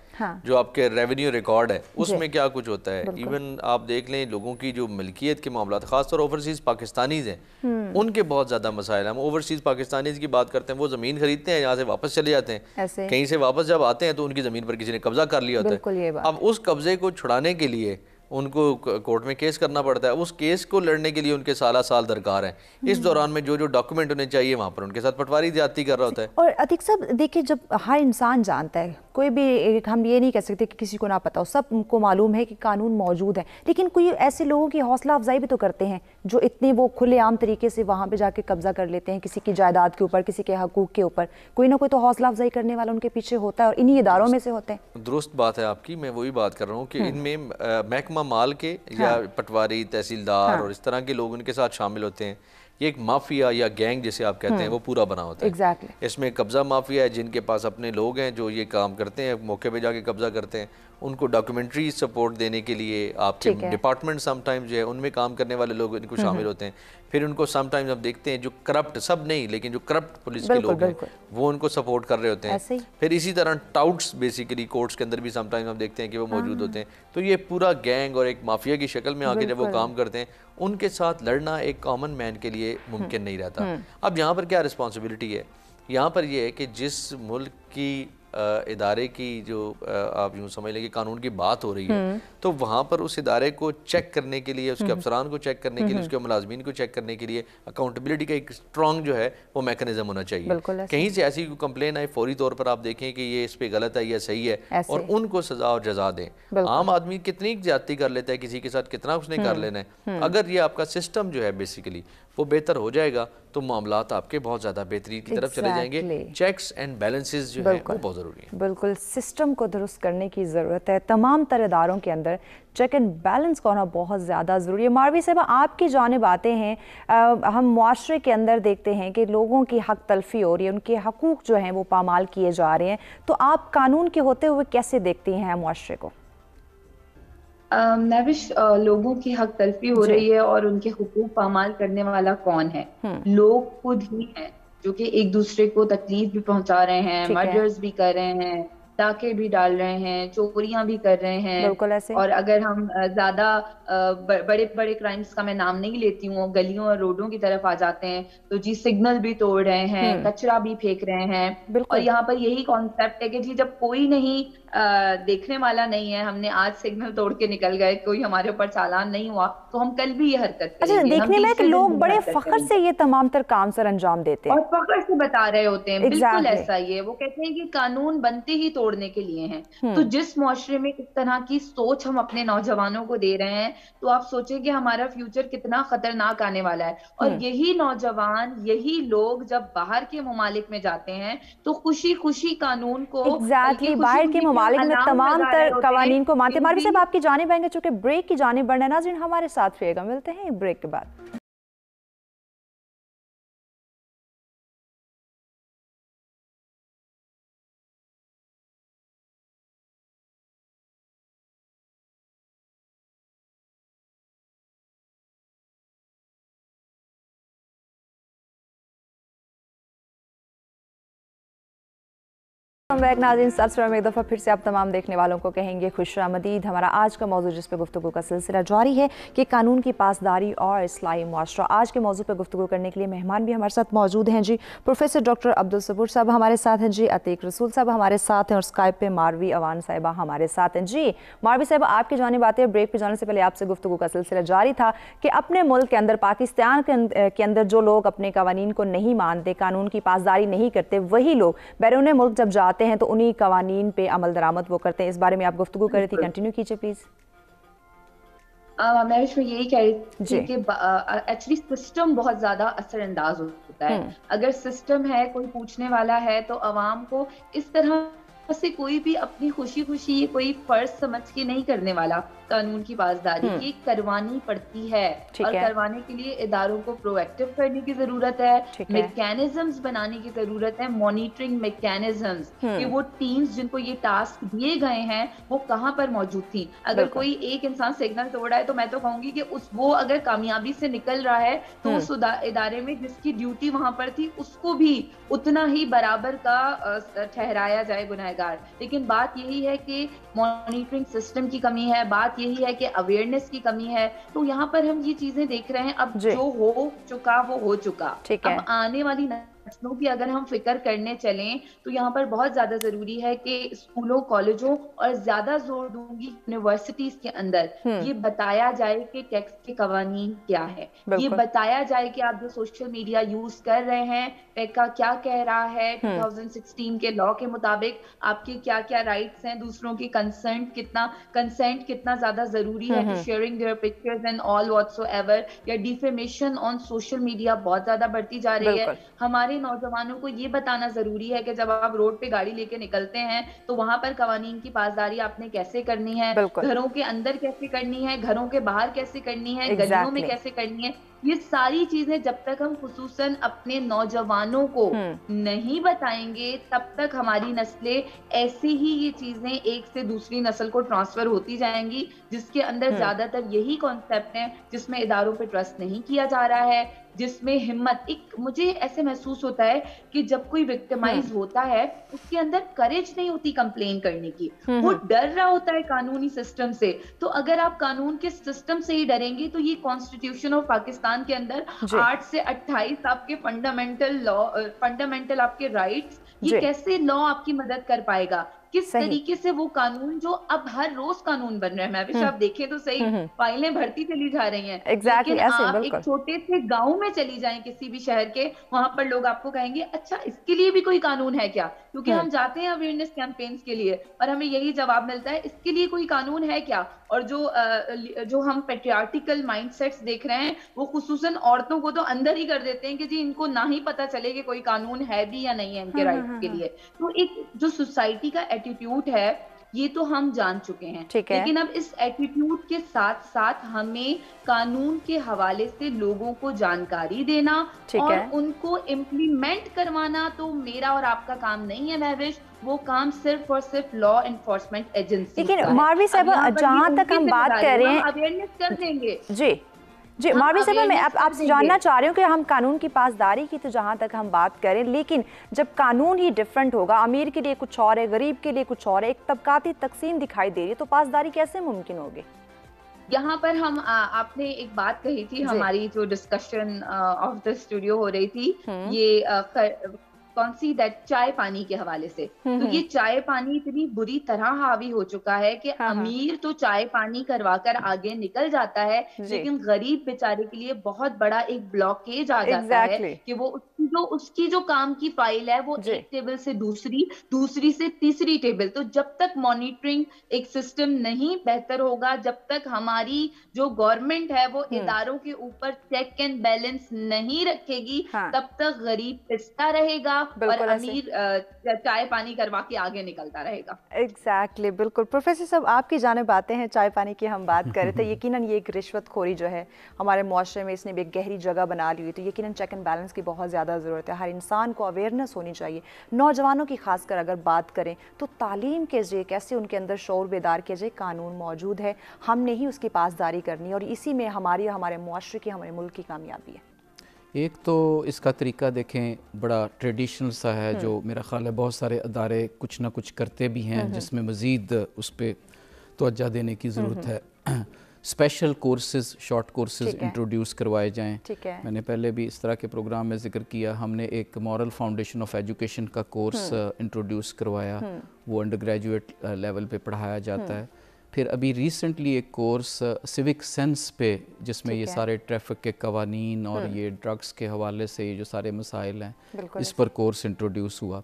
जो आपके रेवेन्यू रिकॉर्ड है, उसमें क्या कुछ होता है। इवन आप देख लें लोगों की जो मिल्कियत के मामला, खासतौर ओवरसीज़ पाकिस्तानीज़ हैं, उनके बहुत ज़्यादा मसाइल। हम ओवरसीज़ पाकिस्तानीज़ की बात करते हैं, वो ज़मीन खरीदते हैं, यहाँ से वापस चले जाते हैं, कहीं से वापस जब आते हैं तो उनकी ज़मीन पर किसी ने कब्जा कर लिया होता है। अब उस कब्जे को छुड़ाने के लिए उनको कोर्ट में केस करना पड़ता है, उस केस को लड़ने के लिए उनके साल दरकार हैं। इस दौरान में जो डॉक्यूमेंट होने चाहिए वहाँ पर उनके साथ पटवारी ज्यादती कर रहा होता है। और अतीक साहब देखिए, जब हर इंसान जानता है कोई भी, हम ये नहीं कह सकते कि किसी को ना पता हो, सबको मालूम है कि कानून मौजूद है, लेकिन कोई ऐसे लोगों की हौसला अफजाई भी तो करते हैं जो इतने वो खुलेआम तरीके से वहाँ पे जाके कब्जा कर लेते हैं किसी की जायदाद के ऊपर, किसी के हकूक के ऊपर। कोई ना कोई तो हौसला अफजाई करने वाला उनके पीछे होता है और इन्हीं इदारों में से होते हैं। दुरुस्त बात है आपकी, मैं वही बात कर रहा हूँ कि इनमें महकमा माल के या पटवारी, तहसीलदार और इस तरह के लोग उनके साथ शामिल होते हैं। ये एक माफिया या गैंग जिसे आप कहते हैं वो पूरा बना होता है। Exactly. इसमें कब्जा माफिया है, जिनके पास अपने लोग हैं जो ये काम करते हैं, मौके पे जाके कब्जा करते हैं। उनको डॉक्यूमेंट्री सपोर्ट देने के लिए आपके डिपार्टमेंट समटाइम्स जो है उनमें काम करने वाले लोग इनको शामिल होते हैं। फिर उनको समटाइम्स आप देखते हैं जो करप्ट, सब नहीं लेकिन जो करप्ट पुलिस के लोग हैं वो उनको सपोर्ट कर रहे होते हैं। फिर इसी तरह टाउट्स बेसिकली कोर्ट्स के अंदर भी समटाइम्स हम देखते हैं कि वो मौजूद होते हैं। तो ये पूरा गैंग और एक माफिया की शक्ल में आके जब वो काम करते हैं, उनके साथ लड़ना एक कॉमन मैन के लिए मुमकिन नहीं रहता। अब यहाँ पर क्या रिस्पॉन्सिबिलिटी है? यहाँ पर यह है कि जिस मुल्क की इदारे की जो आप यूँ समझ लें कि कानून की बात हो रही है, तो वहाँ पर उस इदारे को चेक करने के लिए, उसके अफसरान को चेक करने के लिए, उसके मुलाजमीन को चेक करने के लिए अकाउंटेबिलिटी का एक स्ट्रॉन्ग जो है वो मैकेनिज्म होना चाहिए। कहीं से ऐसी कंप्लेन आए, फौरी तौर पर आप देखें कि ये इस पे गलत है या सही है और उनको सजा और जजा दें। आम आदमी कितनी ज्यादती कर लेता है, किसी के साथ कितना उसने कर लेना है। अगर ये आपका सिस्टम जो है बेसिकली वो बेहतर हो जाएगा तो मामलात आपके बहुत ज़्यादा बेहतरीन की तरफ चले जाएंगे। चेक्स एंड बैलेंसेस जो है वो बहुत ज़रूरी है। बिल्कुल, सिस्टम को दुरुस्त करने की ज़रूरत है। तमाम तरह इदारों के अंदर चेक एंड बैलेंस का होना बहुत ज़्यादा ज़रूरी है। मारवी साहब, आपकी जानिब आते हैं, हम मुआशरे के अंदर देखते हैं कि लोगों की हक तलफी हो रही है, उनके हकूक़ जो हैं वो पामाल किए जा रहे हैं, तो आप कानून के होते हुए कैसे देखती हैं मुआशरे को? नविश, लोगों की हक तलफी हो रही है और उनके हुकूक पामाल करने वाला कौन है? लोग खुद ही हैं जो कि एक दूसरे को तकलीफ भी पहुंचा रहे हैं, मर्डर्स भी कर रहे हैं, डाके भी डाल रहे हैं, चोरियां भी कर रहे हैं। और अगर हम ज्यादा बड़े बड़े क्राइम्स का मैं नाम नहीं लेती हूँ, गलियों और रोडों की तरफ आ जाते हैं तो जी सिग्नल भी तोड़ रहे हैं, कचरा भी फेंक रहे हैं। और यहाँ पर यही कॉन्सेप्ट है कि जी जब कोई नहीं देखने वाला नहीं है, हमने आज सिग्नल तोड़ के निकल गए, कोई हमारे ऊपर चालान नहीं हुआ, तो हम कल भी ये हरकत करेंगे। अच्छा, देखने में कि लोग बड़े फख्र से ये तमाम तर काम सर अंजाम देते हैं और फख्र से बता रहे होते हैं। बिल्कुल ऐसा ही है। वो कहते हैं कि कानून बनते ही तोड़ने के लिए हैं। तो जिस मुआशरे में इस तरह की सोच हम अपने नौजवानों को दे रहे हैं, तो आप सोचें कि हमारा फ्यूचर कितना खतरनाक आने वाला है। और यही नौजवान, यही लोग जब बाहर के मुमालिक में जाते हैं तो खुशी खुशी कानून को बाहर के मुमालिक में तमाम तर कवानीन को मानते। मारवी साहब, आपकी जानिब आएंगे, चूंकि ब्रेक की जानिब बढ़ना है। नाज़रीन, हमारे साथ रहिएगा, मिलते हैं ब्रेक के बाद। नाज़रीन, सब्सक्राइब में एक दफ़ा फिर से आप तमाम देखने वालों को कहेंगे खुशामदीद। हमारा आज का मौजू जिस पे गुफ्तगू का सिलसिला जारी है कि कानून की पासदारी और इस्लाही मुआशरा। आज के मौजू पे गुफ्तगू करने के लिए मेहमान भी हमारे साथ मौजूद हैं जी। प्रोफेसर डॉक्टर अब्दुल सबूर साहब हमारे साथ हैं जी, अतीक रसूल साहब हमारे साथ हैं और स्काइप पे मारवी अवान साहिबा हमारे साथ हैं जी। मारवी साहब, आपकी जानिब आते हैं, ब्रेक पे जाने से पहले आपसे गुफ्तगू का सिलसिला जारी था कि अपने मुल्क के अंदर, पाकिस्तान के अंदर जो लोग अपने कवानीन को नहीं मानते, कानून की पासदारी नहीं करते, वही लोग बैरून मुल्क जब जाते हैं तो उन्हीं कवानीन पे अमल दरामद वो करते हैं। इस बारे में आप गुफ्तगू कर रही थी, कंटिन्यू कीजिए प्लीज। मैं इसमें यही कह रही थी कि एक्चुअली सिस्टम बहुत ज्यादा असरअंदाज होता है। अगर सिस्टम है, कोई पूछने वाला है, तो अवाम को इस तरह से कोई भी अपनी खुशी खुशी कोई फर्ज समझ के नहीं करने वाला। कानून की पासदारी ये करवानी पड़ती है और करवाने के लिए इदारों को प्रोएक्टिव करने की जरूरत है, मैकेनिज्म्स बनाने की जरूरत है, मॉनिटरिंग मैकेनिज्म्स कि वो टीम्स जिनको ये टास्क दिए गए हैं वो कहाँ पर मौजूद थी। अगर कोई एक इंसान सिग्नल तोड़ा है तो मैं तो कहूंगी कि वो अगर कामयाबी से निकल रहा है तो उस इदारे में जिसकी ड्यूटी वहां पर थी उसको भी उतना ही बराबर का ठहराया जाए गुनहगार। लेकिन बात यही है कि मॉनिटरिंग सिस्टम की कमी है, बात यही है कि अवेयरनेस की कमी है। तो यहाँ पर हम ये चीजें देख रहे हैं। अब जो हो चुका वो हो चुका, अब आने वाली बच्चों की अगर हम फिक्र करने चलें तो यहाँ पर बहुत ज्यादा जरूरी है कि स्कूलों, कॉलेजों और ज्यादा जोर दूंगी यूनिवर्सिटीज के अंदर ये बताया जाए कि टैक्स के कवानीन क्या है, ये बताया जाए कि आप जो सोशल मीडिया यूज कर रहे हैं पैका क्या कह रहा है, 2016 के लॉ के मुताबिक आपके क्या क्या राइट्स हैं, दूसरों की कंसेंट कितना ज्यादा जरूरी है to sharing their pictures and all whatsoever, या डिफेमेशन ऑन सोशल मीडिया बहुत ज्यादा बढ़ती जा रही है। हमारे नौजवानों को ये बताना जरूरी है कि जब आप रोड पे गाड़ी लेके निकलते हैं तो वहां पर कवानीन की पासदारी आपने कैसे करनी है, घरों के अंदर कैसे करनी है, घरों के बाहर कैसे करनी है, गलियों में कैसे करनी है। ये सारी चीजें जब तक हम खुसूसन अपने नौजवानों को नहीं बताएंगे तब तक हमारी नस्लें ऐसे ही ये चीजें एक से दूसरी नस्ल को ट्रांसफर होती जाएंगी, जिसके अंदर ज्यादातर यही कॉन्सेप्ट है जिसमें इदारों पे ट्रस्ट नहीं किया जा रहा है, जिसमें हिम्मत, एक मुझे ऐसे महसूस होता है कि जब कोई विक्टिमाइज होता है उसके अंदर करेज नहीं होती कंप्लेन करने की, वो डर रहा होता है कानूनी सिस्टम से। तो अगर आप कानून के सिस्टम से ही डरेंगे तो ये कॉन्स्टिट्यूशन ऑफ पाकिस्तान के अंदर 8 से 28 आपके फंडामेंटल आपके राइट्स, ये कैसे लॉ आपकी मदद कर पाएगा, किस तरीके से वो कानून जो अब हर रोज कानून बन रहे हैं, मैं आप देखें तो सही फाइलें भरती चली जा रही हैं, लेकिन आप एक छोटे से गांव में चली जाएं किसी भी शहर के, वहां पर लोग आपको कहेंगे अच्छा इसके लिए भी कोई कानून है क्या, क्योंकि हम जाते हैं अवेयरनेस कैंपेन्स के लिए और हमें यही जवाब मिलता है इसके लिए कोई कानून है क्या। और जो हम पेट्रियार्टिकल माइंडसेट्स देख रहे हैं वो खुसूसन औरतों को तो अंदर ही कर देते हैं कि जी इनको ना ही पता चले कि कोई कानून है भी या नहीं है इनके राइट्स के लिए। तो एक जो सोसाइटी का एटीट्यूड है ये तो हम जान चुके हैं, लेकिन अब इस एटीट्यूड के साथ साथ हमें कानून के हवाले से लोगों को जानकारी देना और उनको इम्प्लीमेंट करवाना तो मेरा और आपका काम नहीं है महविश, वो काम सिर्फ और सिर्फ लॉ एनफोर्समेंट एजेंसी। लेकिन मारवी साहब जहां तक हम बात कर रहे हैं अवेयरनेस कर देंगे। जी मारवी साहब, मैं आपसे जानना चाह रही हूँ कि हम कानून की पासदारी की तो जहाँ तक हम बात करें, लेकिन जब कानून ही डिफरेंट होगा, अमीर के लिए कुछ और है, गरीब के लिए कुछ और है, एक तबकाती तकसीम दिखाई दे रही है, तो पासदारी कैसे मुमकिन होगी? यहाँ पर हम आपने एक बात कही थी, हमारी जो डिस्कशन ऑफ द स्टूडियो हो रही थी ये कौन सी दैट चाय पानी के हवाले से, तो ये चाय पानी इतनी बुरी तरह हावी हो चुका है कि अमीर तो चाय पानी करवाकर आगे निकल जाता है, लेकिन गरीब बेचारे के लिए बहुत बड़ा एक ब्लॉकेज आ जाता है कि वो उसकी जो काम की फाइल है वो एक टेबल से दूसरी से तीसरी टेबल। तो जब तक मॉनिटरिंग एक सिस्टम नहीं बेहतर होगा, जब तक हमारी जो गवर्नमेंट है वो इदारों के ऊपर चेक एंड बैलेंस नहीं रखेगी, तब तक गरीब पिसता रहेगा और अमीर चाय पानी करवा के आगे निकलता रहेगा। एग्जैक्टली, बिल्कुल। प्रोफेसर साहब आपकी जानिब आते हैं, चाय पानी की हम बात कर रहे थे। यकीनन ये एक रिश्वतखोरी जो है हमारे मुआशरे में इसने भी एक गहरी जगह बना ली हुई, तो यकीनन चेक एंड बैलेंस की बहुत ज़्यादा ज़रूरत है। हर इंसान को अवेयरनेस होनी चाहिए, नौजवानों की खासकर अगर बात करें तो तालीम के जरिए कैसे उनके अंदर शौर बेदार के जरिए कानून मौजूद है, हमने ही उसकी पासदारी करनी है और इसी में हमारी हमारे मुआशरे की, हमारे मुल्क की कामयाबी है। एक तो इसका तरीका देखें बड़ा ट्रेडिशनल सा है, जो मेरा ख्याल है बहुत सारे अदारे कुछ ना कुछ करते भी हैं, जिसमें मज़ीद उस पर तवज्जो देने की ज़रूरत है। Special courses, short courses introduce करवाए जाएं। मैंने पहले भी इस तरह के प्रोग्राम में जिक्र किया, हमने एक मॉरल फाउंडेशन ऑफ एजुकेशन का कोर्स इंट्रोड्यूस करवाया, वो अंडर ग्रेजुएट लेवल पे पढ़ाया जाता है। फिर अभी रिसेंटली एक कोर्स सिविक सेंस पे, जिसमें ये सारे ट्रैफिक के कवानीन और ये ड्रग्स के हवाले से ये जो सारे मसाइल हैं, इस पर कोर्स इंट्रोड्यूस हुआ।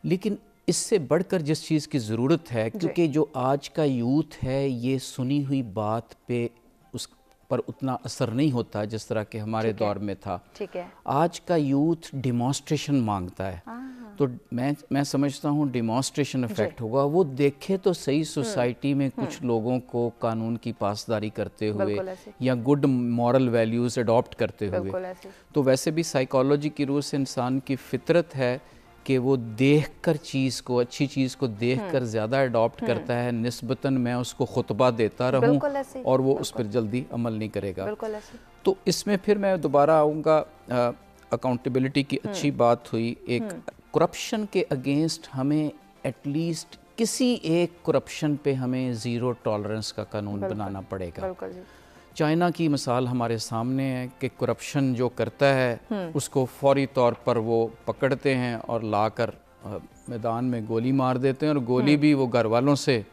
लेकिन इससे बढ़कर जिस चीज़ की ज़रूरत है, क्योंकि जो आज का यूथ है ये सुनी हुई बात पे उस पर उतना असर नहीं होता जिस तरह के हमारे दौर में था। आज का यूथ डिमॉन्स्ट्रेशन मांगता है, तो मैं समझता हूँ डिमॉन्स्ट्रेशन इफेक्ट होगा। वो देखे तो सही सोसाइटी में कुछ लोगों को कानून की पासदारी करते हुए या गुड मॉरल वैल्यूज़ अडॉप्ट करते हुए। तो वैसे भी साइकोलॉजी की रूह से इंसान की फितरत है कि वो देखकर चीज़ को, अच्छी चीज़ को देखकर ज़्यादा अडॉप्ट करता है, निस्बतन मैं उसको खुतबा देता रहूं और वो उस पर जल्दी अमल नहीं करेगा। तो इसमें फिर मैं दोबारा आऊँगा, अकाउंटेबिलिटी की अच्छी बात हुई। एक करप्शन के अगेंस्ट हमें एटलीस्ट किसी एक करप्शन पे हमें ज़ीरो टॉलरेंस का कानून बनाना पड़ेगा। चाइना की मिसाल हमारे सामने है कि करप्शन जो करता है उसको फौरी तौर पर वो पकड़ते हैं और लाकर मैदान में गोली मार देते हैं, और गोली भी वो घर वालों से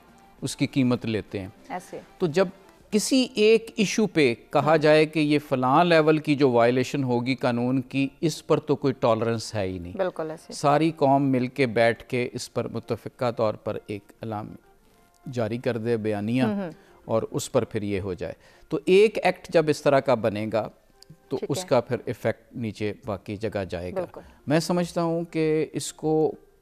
उसकी कीमत लेते हैं। ऐसे तो जब किसी एक इशू पे कहा जाए कि ये फ़लाँ लेवल की जो वायलेशन होगी कानून की, इस पर तो कोई टॉलरेंस है ही नहीं। बिल्कुल ऐसे सारी कौम मिल के बैठ के इस पर मुतफ़िका तौर पर एक ऐलान जारी कर दे, बयानिया, और उस पर फिर ये हो जाए। तो एक एक्ट जब इस तरह का बनेगा तो उसका फिर इफ़ेक्ट नीचे बाकी जगह जाएगा। मैं समझता हूँ कि इसको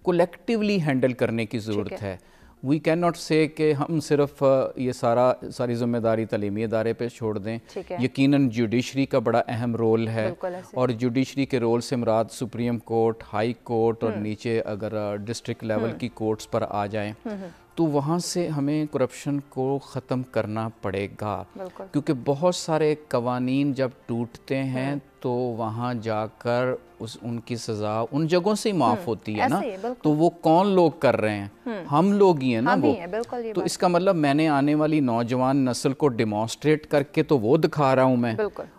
कोलेक्टिवली हैंडल करने की ज़रूरत है। वी कैन नॉट से कि हम सिर्फ ये सारी ज़िम्मेदारी तालीमी इदारे पे छोड़ दें। यकीनन जुडिशरी का बड़ा अहम रोल है, और जुडिशरी के रोल से मुराद सुप्रीम कोर्ट, हाई कोर्ट और नीचे अगर डिस्ट्रिक्ट लेवल की कोर्ट्स पर आ जाएं तो वहाँ से हमें करप्शन को ख़त्म करना पड़ेगा, क्योंकि बहुत सारे कवानीन जब टूटते हैं तो वहाँ जाकर उनकी सज़ा उन जगहों से ही माफ़ होती है ना। तो वो कौन लोग कर रहे हैं? हम लोग ही हैं ना वो। तो इसका मतलब मैंने आने वाली नौजवान नस्ल को डिमॉन्स्ट्रेट करके तो वो दिखा रहा हूँ मैं,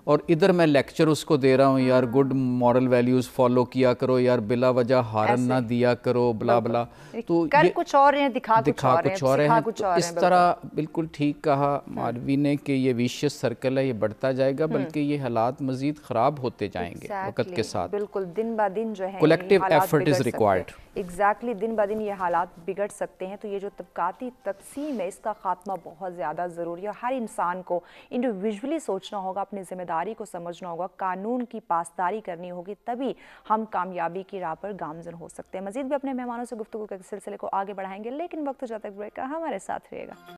और इधर मैं लेक्चर उसको दे रहा हूँ, यार गुड मॉरल वैल्यूज़ फॉलो किया करो, यार बिला वजह हारन ना दिया करो, बला बला। तो कर कुछ और है, दिखा कुछ और है। तो इस तरह बिल्कुल ठीक कहा मारवी ने कि ये विशियस सर्कल है, ये बढ़ता जाएगा, बल्कि ये हालात मज़ीद ख़राब होते जाएंगे वक्त के साथ। बिल्कुल दिन ब दिन जो है collective effort is required. Exactly दिन ब दिन ये हालात बिगड़ सकते हैं। तो ये जो तबकाती तकसीम है इसका खात्मा बहुत ज़्यादा ज़रूरी है, और हर इंसान को इंडिविजुअली सोचना होगा, अपनी जिम्मेदारी को समझना होगा, कानून की पासदारी करनी होगी, तभी हम कामयाबी की राह पर गामजन हो सकते हैं। मज़ीद भी अपने मेहमानों से गुफ्तगू के सिलसिले को आगे बढ़ाएंगे, लेकिन वक्त हो जाता है ब्रेक का, हमारे साथ रहिएगा।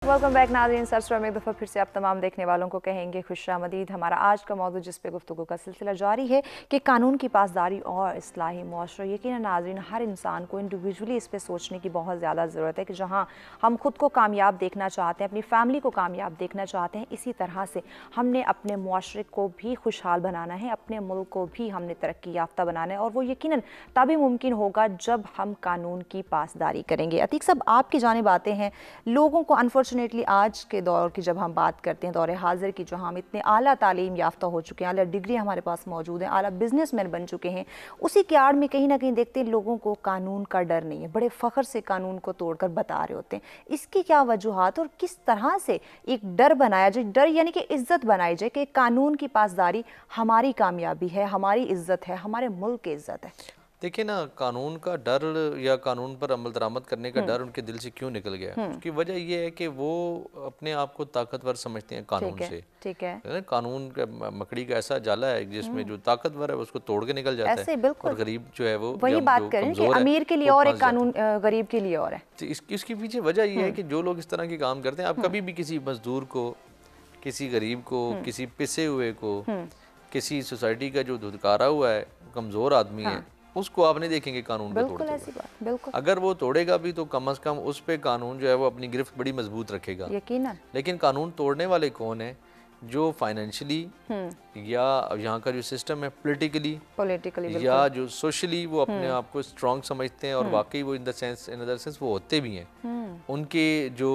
वेलकम बैक नाज़रीन। सब्सक्राइब एक दफ़ा फिर से आप तमाम देखने वालों को कहेंगे खुशामदीद। हमारा आज का मौजूद जिस पे गुफ्तगू का सिलसिला जारी है कि कानून की पासदारी और इस्लाही मुआशरा। यकीनन नाज़रीन हर इंसान को इंडिविजुअली इस पे सोचने की बहुत ज़्यादा ज़रूरत है कि जहाँ हम खुद को कामयाब देखना चाहते हैं, अपनी फैमिली को कामयाब देखना चाहते हैं, इसी तरह से हमने अपने मुआशरे को भी खुशहाल बनाना है, अपने मुल्क को भी हमने तरक्की याफ्ता बनाना है, और वो यकीनन तभी मुमकिन होगा जब हम कानून की पासदारी करेंगे। अतीक साहब, आपकी जानिब आते हैं। लोगों को अनफॉर्चुनेटली आज के दौर की जब हम बात करते हैं, दौर हाजिर की, जो हम इतने आला तालीम याफ्ता हो चुके हैं, आला डिग्री हमारे पास मौजूद है, आला बिजनेसमैन बन चुके हैं, उसी की आड़ में कहीं ना कहीं देखते हैं लोगों को कानून का डर नहीं है, बड़े फ़ख्र से कानून को तोड़कर बता रहे होते हैं। इसकी क्या वजूहात और किस तरह से एक डर बनाया जाए, डर यानी कि इज्जत बनाई जाए कि कानून की पासदारी हमारी कामयाबी है, हमारी इज्जत है, हमारे मुल्क की इज्जत है? देखिए ना, कानून का डर या कानून पर अमल दरामद करने का डर उनके दिल से क्यों निकल गया? उसकी वजह यह है कि वो अपने आप को ताकतवर समझते हैं कानून से। ठीक है। कानून का मकड़ी का ऐसा जाला है जिसमें जो ताकतवर है उसको तोड़ के निकल जाता है, और गरीब जो है वो वही बात करें कि अमीर के लिए और एक कानून, गरीब के लिए और है। तो इसके पीछे वजह यह है कि जो लोग इस तरह के काम करते हैं, आप कभी भी किसी मजदूर को, किसी गरीब को, किसी पिसे हुए को, किसी सोसाइटी का जो धुतकारा हुआ है, कमजोर आदमी है, उसको आप नहीं देखेंगे कानून को तोड़ते हुए। बिल्कुल। अगर वो तोड़ेगा भी तो कम से कम उस पे कानून जो है वो अपनी गिरफ्त बड़ी मजबूत रखेगा, यकीनन। लेकिन कानून तोड़ने वाले कौन है? जो फाइनेंशियली या यहाँ का जो सिस्टम है पॉलिटिकली या जो सोशली वो अपने आप को स्ट्रॉन्ग समझते हैं, और वाकई वो इन अदर सेंस वो होते भी हैं। उनके जो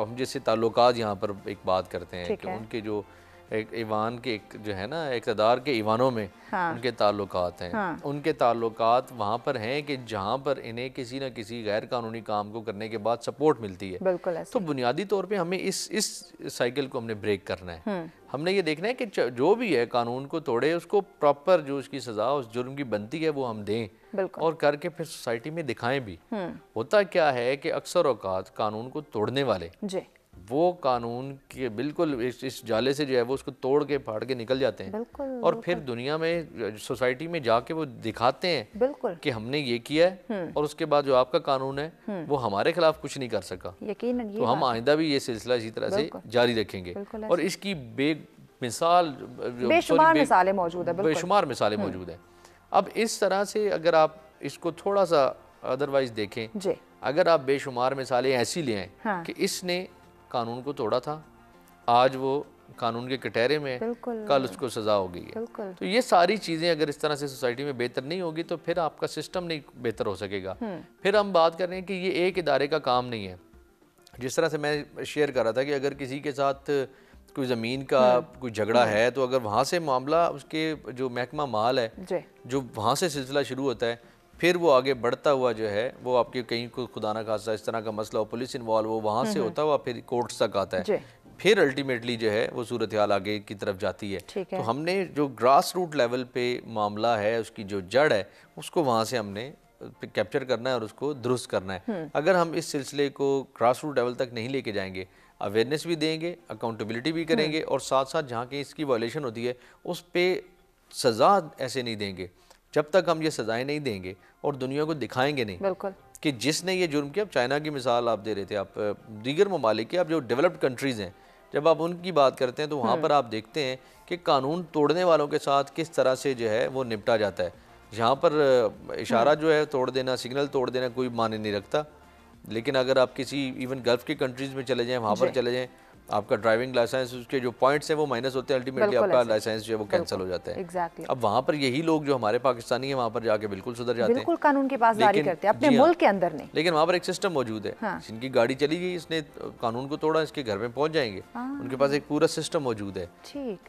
हम जैसे ताल्लुकात यहाँ पर एक बात करते हैं कि उनके जो एक ईवान के एक जो है ना, इक़्तिदार के ईवानों में उनके ताल्लुकात हैं। उनके ताल्लुकात वहाँ पर हैं कि जहाँ पर इन्हें किसी न किसी गैर कानूनी काम को करने के बाद सपोर्ट मिलती है। बिल्कुल ऐसे। तो बुनियादी तौर पे हमें इस साइकिल को हमने ब्रेक करना है। हमने ये देखना है कि जो भी है कानून को तोड़े, उसको प्रॉपर जो उसकी सज़ा उस जुर्म की बनती है वो हम दें, और करके फिर सोसाइटी में दिखाएं भी। होता क्या है कि अक्सर औकात कानून को तोड़ने वाले वो कानून के बिल्कुल इस जाले से जो है वो उसको तोड़ के फाड़ के निकल जाते हैं, और फिर दुनिया में सोसाइटी में जाके वो दिखाते हैं कि हमने ये किया है, और उसके बाद जो आपका कानून है वो हमारे खिलाफ कुछ नहीं कर सका। तो हम आइंदा भी ये सिलसिला इसी तरह से जारी रखेंगे, और इसकी बेशुमार मिसालें मौजूद है। अब इस तरह से अगर आप इसको थोड़ा सा अदरवाइज देखें जी। अगर आप बेशुमार मिसालें ऐसी ले आएँ हाँ। कि इसने कानून को तोड़ा था, आज वो कानून के कटहरे में, कल उसको सज़ा हो गई है, तो ये सारी चीज़ें अगर इस तरह से सोसाइटी में बेहतर नहीं होगी तो फिर आपका सिस्टम नहीं बेहतर हो सकेगा। फिर हम बात कर रहे हैं कि ये एक इदारे का काम नहीं है। जिस तरह से मैं शेयर कर रहा था कि अगर किसी के साथ कोई ज़मीन का कोई झगड़ा है तो अगर वहाँ से मामला उसके जो महकमा माल है जो वहाँ से सिलसिला शुरू होता है, फिर वो आगे बढ़ता हुआ जो है वो आपके कहीं को खुदा ना खासा इस तरह का मसला हो, पुलिस इन्वॉल्व हो, वहाँ से होता हुआ फिर कोर्ट्स तक आता है, फिर अल्टीमेटली जो है वो सूरत हाल आगे की तरफ जाती है। तो हमने जो ग्रास रूट लेवल पे मामला है उसकी जो जड़ है उसको वहाँ से हमने कैप्चर करना है और उसको दुरुस्त करना है। अगर हम इस सिलसिले को ग्रास रूट लेवल तक नहीं लेके जाएंगे, अवेयरनेस भी देंगे, अकाउंटेबिलिटी भी करेंगे और साथ साथ जहाँ कहीं इसकी वायलेशन होती है उस पर सज़ा ऐसे नहीं देंगे, जब तक हम ये सज़ाएं नहीं देंगे और दुनिया को दिखाएंगे नहीं कि जिसने ये जुर्म किया। अब चाइना की मिसाल आप दे रहे थे, आप दीगर ममालिक के, आप जो डेवलप्ड कंट्रीज़ हैं, जब आप उनकी बात करते हैं तो वहाँ पर आप देखते हैं कि कानून तोड़ने वालों के साथ किस तरह से जो है वो निपटा जाता है। जहाँ पर इशारा जो है तोड़ देना, सिग्नल तोड़ देना कोई माने नहीं रखता, लेकिन अगर आप किसी इवन गल्फ़ की कंट्रीज़ में चले जाएँ, वहाँ पर चले जाएँ, आपका ड्राइविंग लाइसेंस उसके जो पॉइंट्स हैं वो माइनस होते हैं, अल्टीमेटली आपका लाइसेंस जो है वो कैंसिल हो जाता है। अब वहाँ पर यही लोग जो हमारे पाकिस्तानी हैं वहाँ पर जाके बिल्कुल सुधर जाते हैं, बिल्कुल कानून की पासदारी करते हैं अपने मुल्क के अंदर नहीं, लेकिन वहाँ पर एक सिस्टम मौजूद है। जिनकी गाड़ी चली गई, इसने कानून को तोड़ा, इसके घर में पहुँच जाएंगे, उनके पास एक पूरा सिस्टम मौजूद है।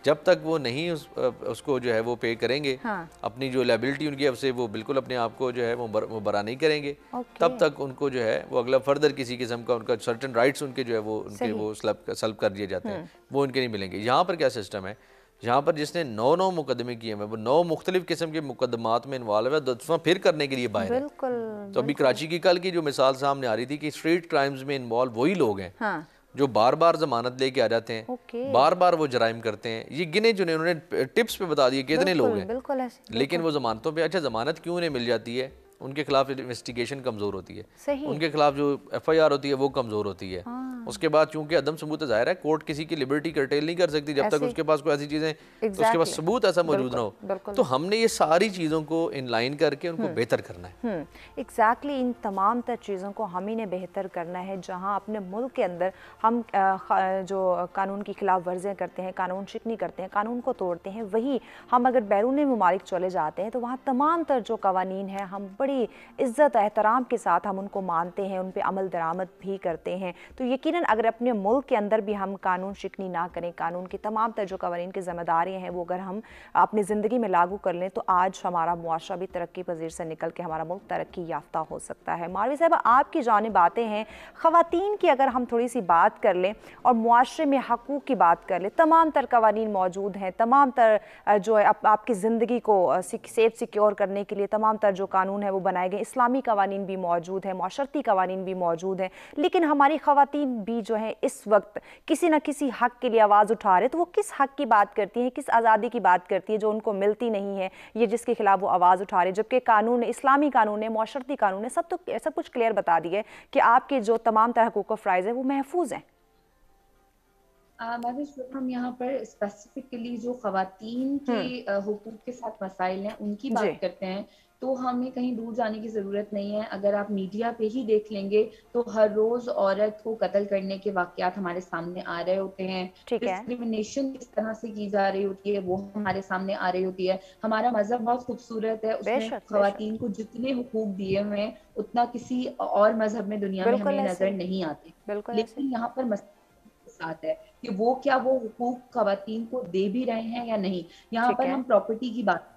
जब तक वो नहीं उसको जो है वो पे करेंगे, अपनी जो लायबिलिटी उनकी है उससे वो बिल्कुल अपने आप को जो है वो बरा नहीं करेंगे, तब तक उनको जो है वो अगला फर्दर किसी किस्म का उनका सर्टेन राइट्स उनके जो है वो उनके वो सल्ब कर दिए जाते हैं, वो उनके नहीं मिलेंगे। यहाँ पर क्या सिस्टम है, यहाँ पर जिसने 9 मुकदमे किए हैं वो 9 मुख्तलिफ किस्म के मुकदमात में इन्वॉल्व है, 10वां फिर करने के लिए बाहर है। तो अभी कराची की कल की जो मिसाल सामने आ रही थी कि स्ट्रीट क्राइम्स में इन्वॉल्व वही लोग हैं जो बार बार जमानत लेके आ जाते हैं, बार बार वो जराइम करते हैं। ये गिने चुने उन्होंने टिप्स पे बता दिए कितने लोग हैं, लेकिन वो जमानतों पे, अच्छा जमानत क्यों नहीं मिल जाती है, उनके खिलाफ इन्वेस्टिगेशन कमज़ोर होती है, उनके खिलाफ जो FIR होती है वो कमज़ोर होती है। उसके बाद चूंकि अदम सबूत ज़ाहिर है, कोर्ट किसी की लिबर्टी कर्टेल नहीं कर सकती जब तक उसके पास कोई ऐसी चीज़ें उसके पास सबूत ऐसा मौजूद ना हो। तो हमने ये सारी चीज़ों को इनलाइन करके उनको बेहतर करना है। एग्जैक्टली इन तमाम तर चीज़ों को हम ही ने बेहतर करना है। जहाँ अपने मुल्क के अंदर हम जो कानून की खिलाफ वर्जियाँ करते हैं, कानून शिकनी करते हैं, कानून को तोड़ते हैं, वही हम अगर बैरूनी ममालिक चले जाते हैं तो वहाँ तमाम तर जो कवानीन हैं हम बड़ी इज़्ज़त एहतराम के साथ हम उनको मानते हैं, उन पर अमल दरामद भी करते हैं। तो यकीनन अगर अपने मुल्क के अंदर भी हम कानून शिकनी ना करें, कानून की तमाम तर जो कवानीन की ज़िम्मेदारियाँ हैं वो अगर हम अपनी ज़िंदगी में लागू कर लें तो आज हमारा मुआशरा भी तरक्की पजीर से निकल के हमारा मुल्क तरक्की याफ्ता हो सकता है। मारवी साहब, आपकी जानिब आते हैं, ख़वातीन की अगर हम थोड़ी सी बात कर लें और मुआशरे में हकूक़ की बात कर लें, तमाम तर कवानीन मौजूद हैं, तमाम तर जो है आपकी ज़िंदगी को सेफ सिक्योर करने के लिए तमाम तर जो कानून है वो बनाए गए, इस्लामी कवानीन भी मौजूद हैं, माशरती कवानीन भी मौजूद हैं, लेकिन हमारी ख़वातीन भी जो है इस वक्त किसी न किसी हक़ के लिए आवाज़ उठा रहे, तो वो किस हक़ की बात करती हैं, किस आज़ादी की बात करती है जो उनको मिलती नहीं है, ये जिसके खिलाफ वो आवाज़ उठा रहे, जबकि कानून, इस्लामी कानून है, माशरती कानून है, सब कुछ क्लियर बता दिए कि आपके जो तमाम तरह हकूक़ व फ़राइज़ हैं वो महफूज हैं। हम यहाँ पर स्पेसिफिकली जो ख़वातीन के हुकूक के साथ मसाइल हैं उनकी बात करते हैं, तो हमें कहीं दूर जाने की ज़रूरत नहीं है। अगर आप मीडिया पे ही देख लेंगे तो हर रोज़ औरत को कत्ल करने के वाक़यात हमारे सामने आ रहे होते हैं, डिस्क्रिमिनेशन किस तरह से की जा रही होती है वो हमारे सामने आ रही होती है। हमारा मज़हब बहुत खूबसूरत है, उसमें ख़वातीन को जितने हुकूक दिए हुए हैं उतना किसी और मज़हब में दुनिया में हमें नज़र नहीं आते। लेकिन यहाँ पर साथ है कि वो क्या वो हुकूक ख़वातीन को दे भी रहे हैं या नहीं। यहाँ पर हम प्रॉपर्टी की बात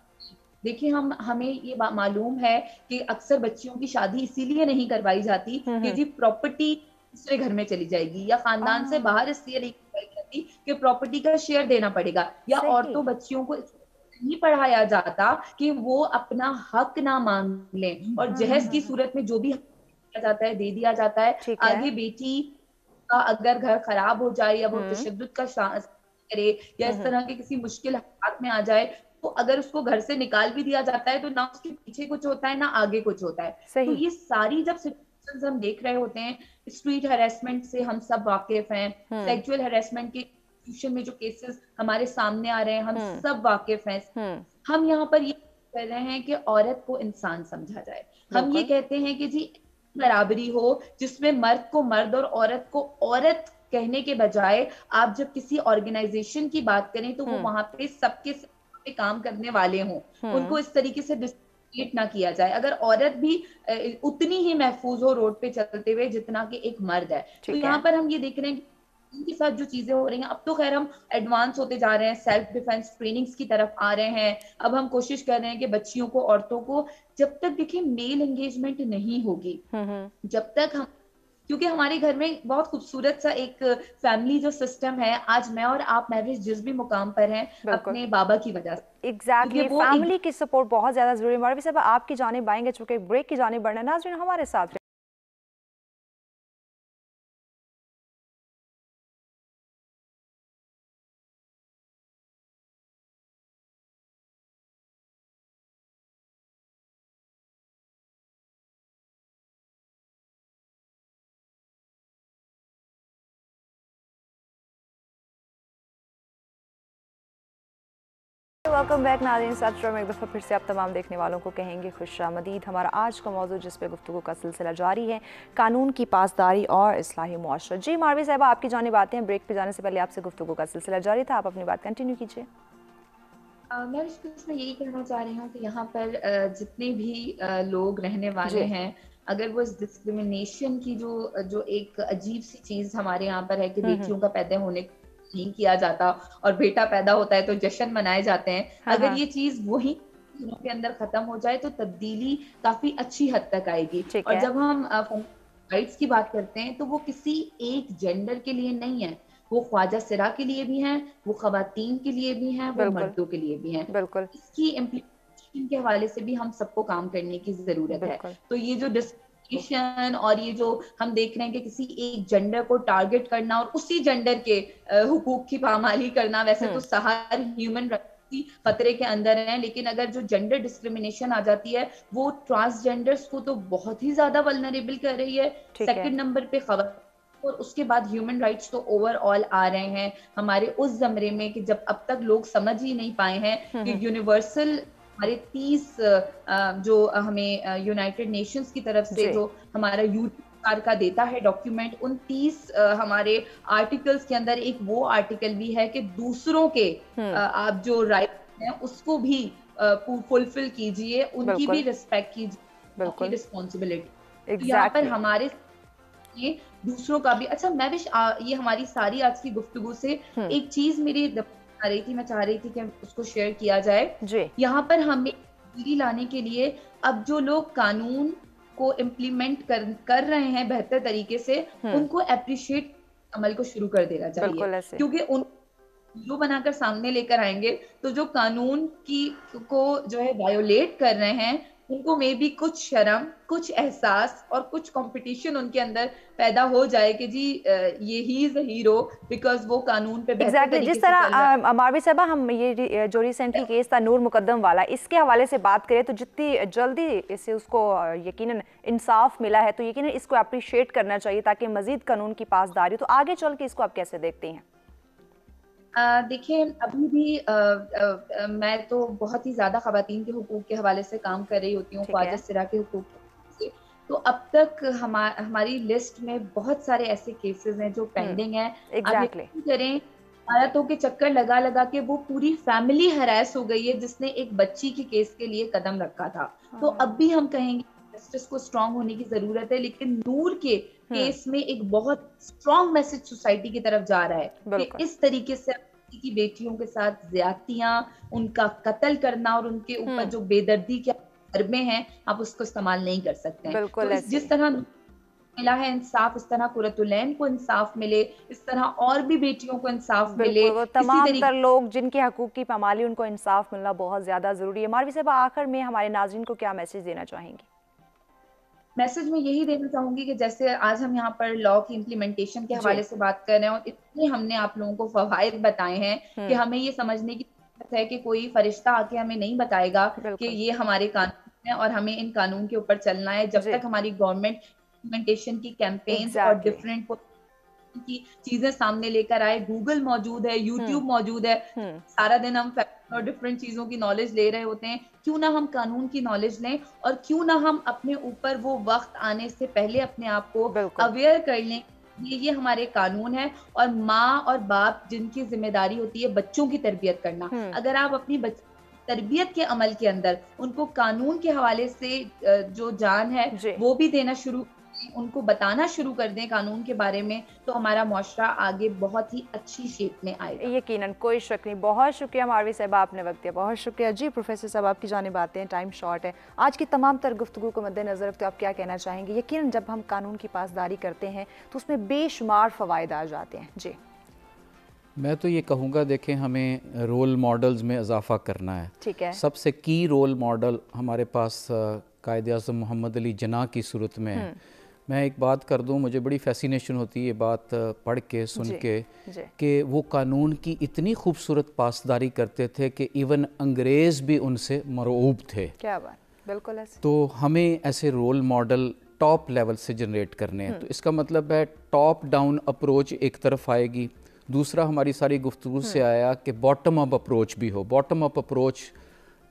देखिए, हमें ये मालूम है कि अक्सर बच्चियों की शादी इसीलिए नहीं करवाई जाती कि जी प्रॉपर्टी दूसरे घर में चली जाएगी, या खानदान से बाहर इसलिए नहीं करवाई जाती कि प्रॉपर्टी का शेयर देना पड़ेगा, या औरतों बच्चियों को नहीं पढ़ाया जाता कि वो अपना हक ना मांग लें और जहेज की सूरत में जो भी दिया जाता है दे दिया जाता है। आगे बेटी का अगर घर खराब हो जाए या वो तशद्दुद का करे या इस तरह के किसी मुश्किल हालात में आ जाए तो अगर उसको घर से निकाल भी दिया जाता है तो ना उसके पीछे कुछ होता है ना आगे कुछ होता है। तो ये सारी जब सिचुएशंस हम देख रहे होते हैं, स्ट्रीट हैरेसमेंट से हम सब वाकिफ हैं, सेक्सुअल हैरेसमेंट के इंस्टीट्यूशन में जो केसेस हमारे सामने आ रहे हैं हम सब वाकिफ हैं। हम यहाँ पर ये कर रहे हैं कि औरत को इंसान समझा जाए। हम ये कहते हैं कि जी बराबरी हो, जिसमें मर्द को मर्द और औरत को औरत कहने के बजाय आप जब किसी ऑर्गेनाइजेशन की बात करें तो वो वहां पे सबके पे काम करने वाले हों, उनको इस तरीके से डिस्क्रिमिनेट ना किया जाए। अगर औरत भी उतनी ही महफूज हो रोड पे चलते हुए जितना कि एक मर्द है। तो यहाँ पर हम ये देख रहे हैं इनके साथ जो चीजें हो रही हैं, अब तो खैर हम एडवांस होते जा रहे हैं, सेल्फ डिफेंस ट्रेनिंग्स की तरफ आ रहे हैं। अब हम कोशिश कर रहे हैं कि बच्चियों को, औरतों को, जब तक देखिए मेल एंगेजमेंट नहीं होगी, जब तक हम, क्योंकि हमारे घर में बहुत खूबसूरत सा एक फैमिली जो सिस्टम है, आज मैं और आप महविश जिस भी मुकाम पर हैं अपने बाबा की वजह से। एग्जैक्टली, फैमिली की सपोर्ट बहुत ज्यादा जरूरी है। मौलवी साहब आपकी जानिब आएंगे, चूंकि ब्रेक की जानिब बढ़ना है। नाज़रीन हमारे साथ वेलकम बैक नाज़रीन। साथ में एक दफ़ा फिर से आप तमाम देखने वालों को कहेंगे खुशामदीद। हमारा आज का मौजूद जिस पे गुफ्तगू का सिलसिला जारी है, कानून की पासदारी और इस्लाही मुआशरत। जी मारवी साहबा आपकी जानिब आते हैं। ब्रेक पे जाने से पहले आपसे गुफ्तगू का सिलसिला जारी था, आप अपनी बात कंटिन्यू कीजिए। मैं इसमें यही कहना चाह रही हूँ कि यहाँ पर जितने भी लोग रहने वाले हैं, अगर वो इस डिस्क्रिमिनेशन की जो एक अजीब सी चीज हमारे यहाँ पर है कि बेटियों का पैदा होने नहीं किया जाता और बेटा पैदा होता है तो जश्न मनाए जाते हैं, अगर ये चीज वही दिनों के अंदर खत्म हो जाए तो तब्दीली काफी अच्छी हद तक आएगी। और जब हम राइट्स की बात करते हैं तो वो किसी एक जेंडर के लिए नहीं है, वो ख्वाजा सिरा के लिए भी हैं, वो खवातीन के लिए भी हैं, वो मर्दों के लिए भी हैं। बिल्कुल, इसकी इम्प्लीमेंटेशन के हवाले से भी हम सबको काम करने की जरूरत है। तो ये जो डिस्क्रिमिनेशन और ये जो हम देख रहे हैं कि किसी एक जेंडर को टारगेट करना और उसी जेंडर के हुकूक की पामाली करना, वैसे तो हर ह्यूमन खतरे के अंदर हैं, लेकिन अगर जो जेंडर डिस्क्रिमिनेशन आ जाती है वो ट्रांसजेंडर्स को तो बहुत ही ज्यादा वल्नरेबल कर रही है। सेकंड नंबर पे खबर, और उसके बाद ह्यूमन राइट्स तो ओवरऑल आ रहे हैं हमारे उस जमरे में कि जब अब तक लोग समझ ही नहीं पाए हैं कि यूनिवर्सल हमारे 30 जो हमें यूनाइटेड नेशंस की तरफ से जो हमारा यूनिट का देता है डॉक्यूमेंट, उन 30 हमारे आर्टिकल्स के अंदर एक वो आर्टिकल भी है कि दूसरों के आप जो राइट हैं उसको भी फुलफिल कीजिए, उनकी भी रिस्पेक्ट कीजिए, उनकी रिस्पॉन्सिबिलिटी। यहाँ पर हमारे ये दूसरों का भी। अच्छा मैं भी ये हमारी सारी आज की गुफ्तगू से एक चीज मेरी आ रही थी, मैं चाह रही थी कि उसको शेयर किया जाए। यहाँ पर हमें तब्दीली लाने के लिए अब जो लोग कानून को इम्प्लीमेंट कर रहे हैं बेहतर तरीके से, उनको अप्रिशिएट अमल को शुरू कर देना चाहिए, क्योंकि उन जो बनाकर सामने लेकर आएंगे तो जो कानून को जो है वायोलेट कर रहे हैं उनको में भी कुछ शर्म, कुछ एहसास और कुछ कंपटीशन उनके अंदर पैदा हो जाए कि जी ये he is a hero because वो कानून पे बेहतर तरीके जिस तरह मारवी साहबा हम ये जो रिसेंटली केस था नूर मुकद्दम वाला, इसके हवाले से बात करें तो जितनी जल्दी इससे उसको यकीनन इंसाफ मिला है तो यकीनन इसको अप्रिशिएट करना चाहिए ताकि मजीद कानून की पासदारी। तो आगे चल के इसको आप कैसे देखते हैं? देखिए अभी भी मैं तो बहुत ही ज्यादा खवातीन के हुकूक के हवाले से काम कर रही होती हूँ, ख्वाजा सिरा के हुकूक से। तो अब तक हमारी लिस्ट में बहुत सारे ऐसे केसेस हैं जो पेंडिंग हैं। एग्जैक्टली करें अदालतों के चक्कर लगा लगा के वो पूरी फैमिली हरास हो गई है जिसने एक बच्ची के केस के लिए कदम रखा था। तो अब भी हम कहेंगे जस्टिस को स्ट्रांग होने की जरूरत है, लेकिन नूर के केस में एक बहुत स्ट्रांग मैसेज सोसाइटी की तरफ जा रहा है कि इस तरीके से की बेटियों के साथ ज्यादतियां, उनका कत्ल करना और उनके ऊपर जो बेदर्दी के हरबे हैं, आप उसको इस्तेमाल नहीं कर सकते हैं। तो जिस तरह मिला है इंसाफ, इस तरह कुरतुलैन को इंसाफ मिले, इस तरह और भी बेटियों को इंसाफ मिले। वो तमाम तर लोग जिनके हकूक की पामाली, उनको इंसाफ मिलना बहुत ज्यादा जरूरी है। मारवी साहब आखिर में हमारे नाज़रीन को क्या मैसेज देना चाहेंगी? मैसेज में यही देना चाहूंगी कि जैसे आज हम यहाँ पर लॉ की इम्प्लीमेंटेशन के हवाले से बात कर रहे हैं और इतने हमने आप लोगों को फवायद बताए हैं कि हमें ये समझने की जरूरत है कि कोई फरिश्ता आके हमें नहीं बताएगा कि ये हमारे कानून है और हमें इन कानून के ऊपर चलना है। जब तक हमारी गवर्नमेंट इम्प्लीमेंटेशन की कैंपेन्स और डिफरेंट की चीजें सामने लेकर आए। गूगल मौजूद है, यूट्यूब मौजूद है, सारा दिन हम और डिफरेंट चीजों की नॉलेज ले रहे होते हैं। क्यों ना हम कानून की नॉलेज लें और क्यों ना हम अपने ऊपर वो वक्त आने से पहले अपने आप को अवेयर कर लें। ये हमारे कानून है और माँ और बाप जिनकी जिम्मेदारी होती है बच्चों की तरबियत करना, अगर आप अपनी तरबियत के अमल के अंदर उनको कानून के हवाले से जो जान है वो भी देना शुरू, उनको बताना शुरू कर दें कानून के बारे में, तो हमारा मुआशरा आगे बहुत ही अच्छी शेप में आएगा। यकीनन, कोई शक नहीं। बहुत शुक्रिया मारवी साहब, आपने वक्त दिया, बहुत शुक्रिया। जी प्रोफेसर साहब, आपकी जानिब आते हैं, टाइम शॉर्ट है। आज की तमाम तर गुफ्तगू को मद्देनजर रखते आप क्या कहना चाहेंगे? यकीनन जब हम कानून की पासदारी करते हैं तो उसमें बेशुमार फ़वाइद आ जाते हैं। जी मैं तो ये कहूँगा, देखें, हमें रोल मॉडल्स में इजाफा करना है। ठीक है। सबसे की रोल मॉडल हमारे पास कायद-ए-आज़म मोहम्मद अली जिन्ना की सूरत में है। मैं एक बात कर दूं, मुझे बड़ी फैसिनेशन होती है ये बात पढ़ के, सुन के, कि वो कानून की इतनी खूबसूरत पासदारी करते थे कि इवन अंग्रेज़ भी उनसे मरऊब थे। क्या बात, बिल्कुल ऐसे। तो हमें ऐसे रोल मॉडल टॉप लेवल से जनरेट करने हैं। तो इसका मतलब है टॉप डाउन अप्रोच एक तरफ आएगी। दूसरा, हमारी सारी गुफ्तगू से आया कि बॉटम अप अप्रोच भी हो। Bottom up approach,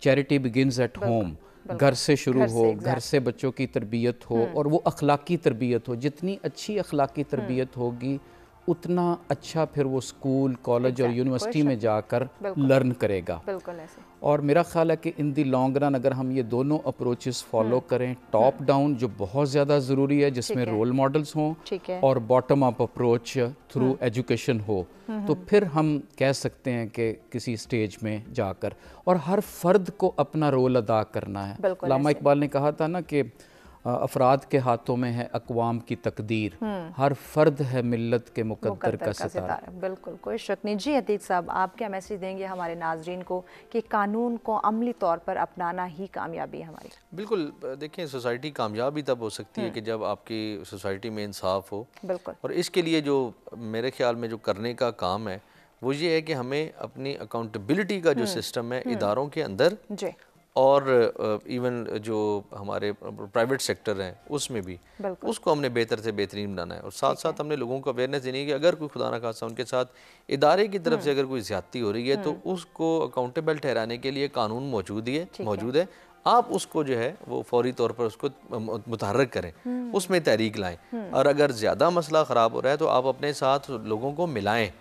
charity begins at home, घर से शुरू हो, घर से बच्चों की तरबियत हो और वो अखलाकी तरबियत हो। जितनी अच्छी अखलाकी तरबियत होगी उतना अच्छा फिर वो स्कूल, कॉलेज और यूनिवर्सिटी में जाकर लर्न करेगा। बिल्कुल ऐसे। और मेरा ख्याल है कि इन दी लॉन्ग रन अगर हम ये दोनों अप्रोचेस फॉलो करें, टॉप डाउन जो बहुत ज़्यादा ज़रूरी है जिसमें रोल मॉडल्स हों, और bottom up approach through education हो, तो फिर हम कह सकते हैं कि किसी स्टेज में जाकर, और हर फ़र्द को अपना रोल अदा करना है। अल्लामा इकबाल ने कहा था ना कि अफराद के हाथों में है अक़वाम की तकदीर, हर फर्द है मिल्लत के मुकद्दर का सितारा। बिल्कुल, कोई शक नहीं। जी अतीक साहब, आप क्या मैसेज देंगे हमारे नाजरीन को कि कानून को अमली तौर पर अपनाना ही कामयाबी है हमारी? बिल्कुल, देखिए, सोसाइटी कामयाब ही तब हो सकती है कि जब आपकी सोसाइटी में इंसाफ हो। बिल्कुल। और इसके लिए जो मेरे ख्याल में जो करने का काम है वो ये है कि हमें अपनी अकाउंटेबिलिटी का जो सिस्टम है इदारों के अंदर और इवन जो हमारे प्राइवेट सेक्टर हैं उसमें भी, उसको हमने बेहतर से बेहतरीन बनाना है। और साथ साथ हमने लोगों को अवेयरनेस देनी है कि अगर कोई खुदा न खासा उनके साथ इदारे की तरफ से अगर कोई ज़्यादती हो रही है तो उसको अकाउंटेबल ठहराने के लिए कानून मौजूद है। आप उसको जो है वो फौरी तौर पर उसको मुतहर्रिक करें, उसमें तहरीक लाएं। और अगर ज़्यादा मसला ख़राब हो रहा है तो आप अपने साथ लोगों को मिलाएं,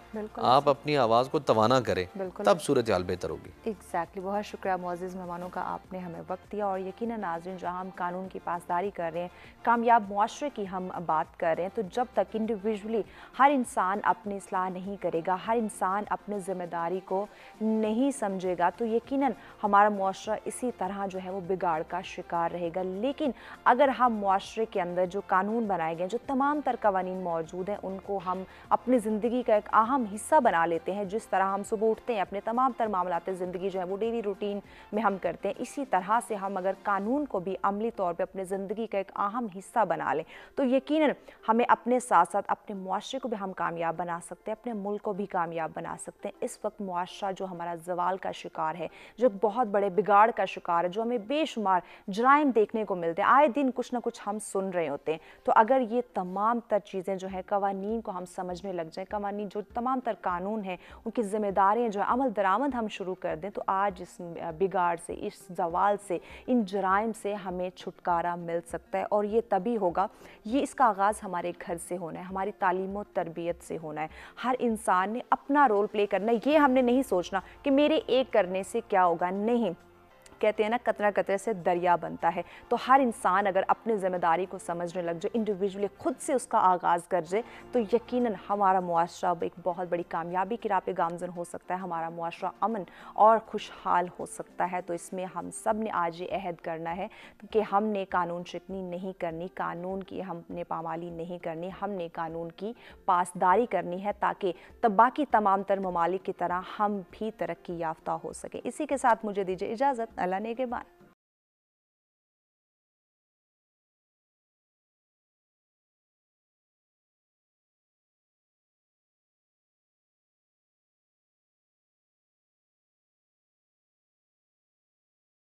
आप अपनी आवाज़ को तवाना करें, तब सूरत हाल बेहतर होगी। एग्जैक्टली। बहुत शुक्रिया मुअज़्ज़िज़ मेहमानों का, आपने हमें वक्त दिया। और यकीनन नाज़रीन, जहाँ हम कानून की पासदारी कर रहे हैं, कामयाब मुआशरे की हम बात कर रहे हैं, तो जब तक इंडिविजुअली हर इंसान अपनी इस्लाह नहीं करेगा, हर इंसान अपनी ज़िम्मेदारी को नहीं समझेगा, तो यकीनन हमारा मुआशरा इसी तरह जो है वो बिगाड़ का शिकार रहेगा। लेकिन अगर हम मुआशरे के अंदर जो कानून बनाए गए, जो तमाम तर कवानीन मौजूद हैं, उनको हम अपनी ज़िंदगी का एक अहम हिस्सा बना लेते हैं, जिस तरह हम सुबह उठते हैं, अपने तमाम तर मामलात ज़िंदगी जो है वो डेली रूटीन में हम करते हैं, इसी तरह से हम अगर कानून को भी अमली तौर पे अपने ज़िंदगी का एक अहम हिस्सा बना लें, तो यकीनन हमें अपने साथ साथ अपने मुआशरे को भी हम कामयाब बना सकते हैं, अपने मुल्क को भी कामयाब बना सकते हैं। इस वक्त मुआशरा जो हमारा ज़वाल का शिकार है, जो बहुत बड़े बिगाड़ का शिकार है, जो हमें बेशुमार जराइम देखने को मिलते हैं, आए दिन कुछ ना कुछ हम सुन रहे होते हैं, तो अगर ये तमाम तर चीज़ें जो है कवानीन को हम समझने लग जाएं, कवानीन जो तमाम तर कानून हैं उनकी ज़िम्मेदारियाँ जो है अमल दरामद हम शुरू कर दें, तो आज इस बिगाड़ से, इस ज़वाल से, इन जराइम से हमें छुटकारा मिल सकता है। और ये तभी होगा, ये इसका आगाज़ हमारे घर से होना है, हमारी तालीम और तरबियत से होना है। हर इंसान ने अपना रोल प्ले करना है। ये हमने नहीं सोचना कि मेरे एक करने से क्या होगा, नहीं। कहते हैं ना, कतरा कतरे से दरिया बनता है। तो हर इंसान अगर अपनी ज़िम्मेदारी को समझने लग जाए, इंडिविजुअली खुद से उसका आगाज़ कर जाए, तो यकीनन हमारा मुआशरा एक बहुत बड़ी कामयाबी की राह पे गामज़न हो सकता है, हमारा मुआशरा अमन और खुशहाल हो सकता है। तो इसमें हम सब ने आज ये अहद करना है कि हमने कानून शिकनी नहीं करनी, कानून की हमने पामाली नहीं करनी, हमने कानून की पासदारी करनी है, ताकि तब बाकी तमाम तर ममालिक की तरह हम भी तरक्की याफ्ता हो सके। इसी के साथ मुझे दीजिए इजाज़त। अल्लाह ने के बाद।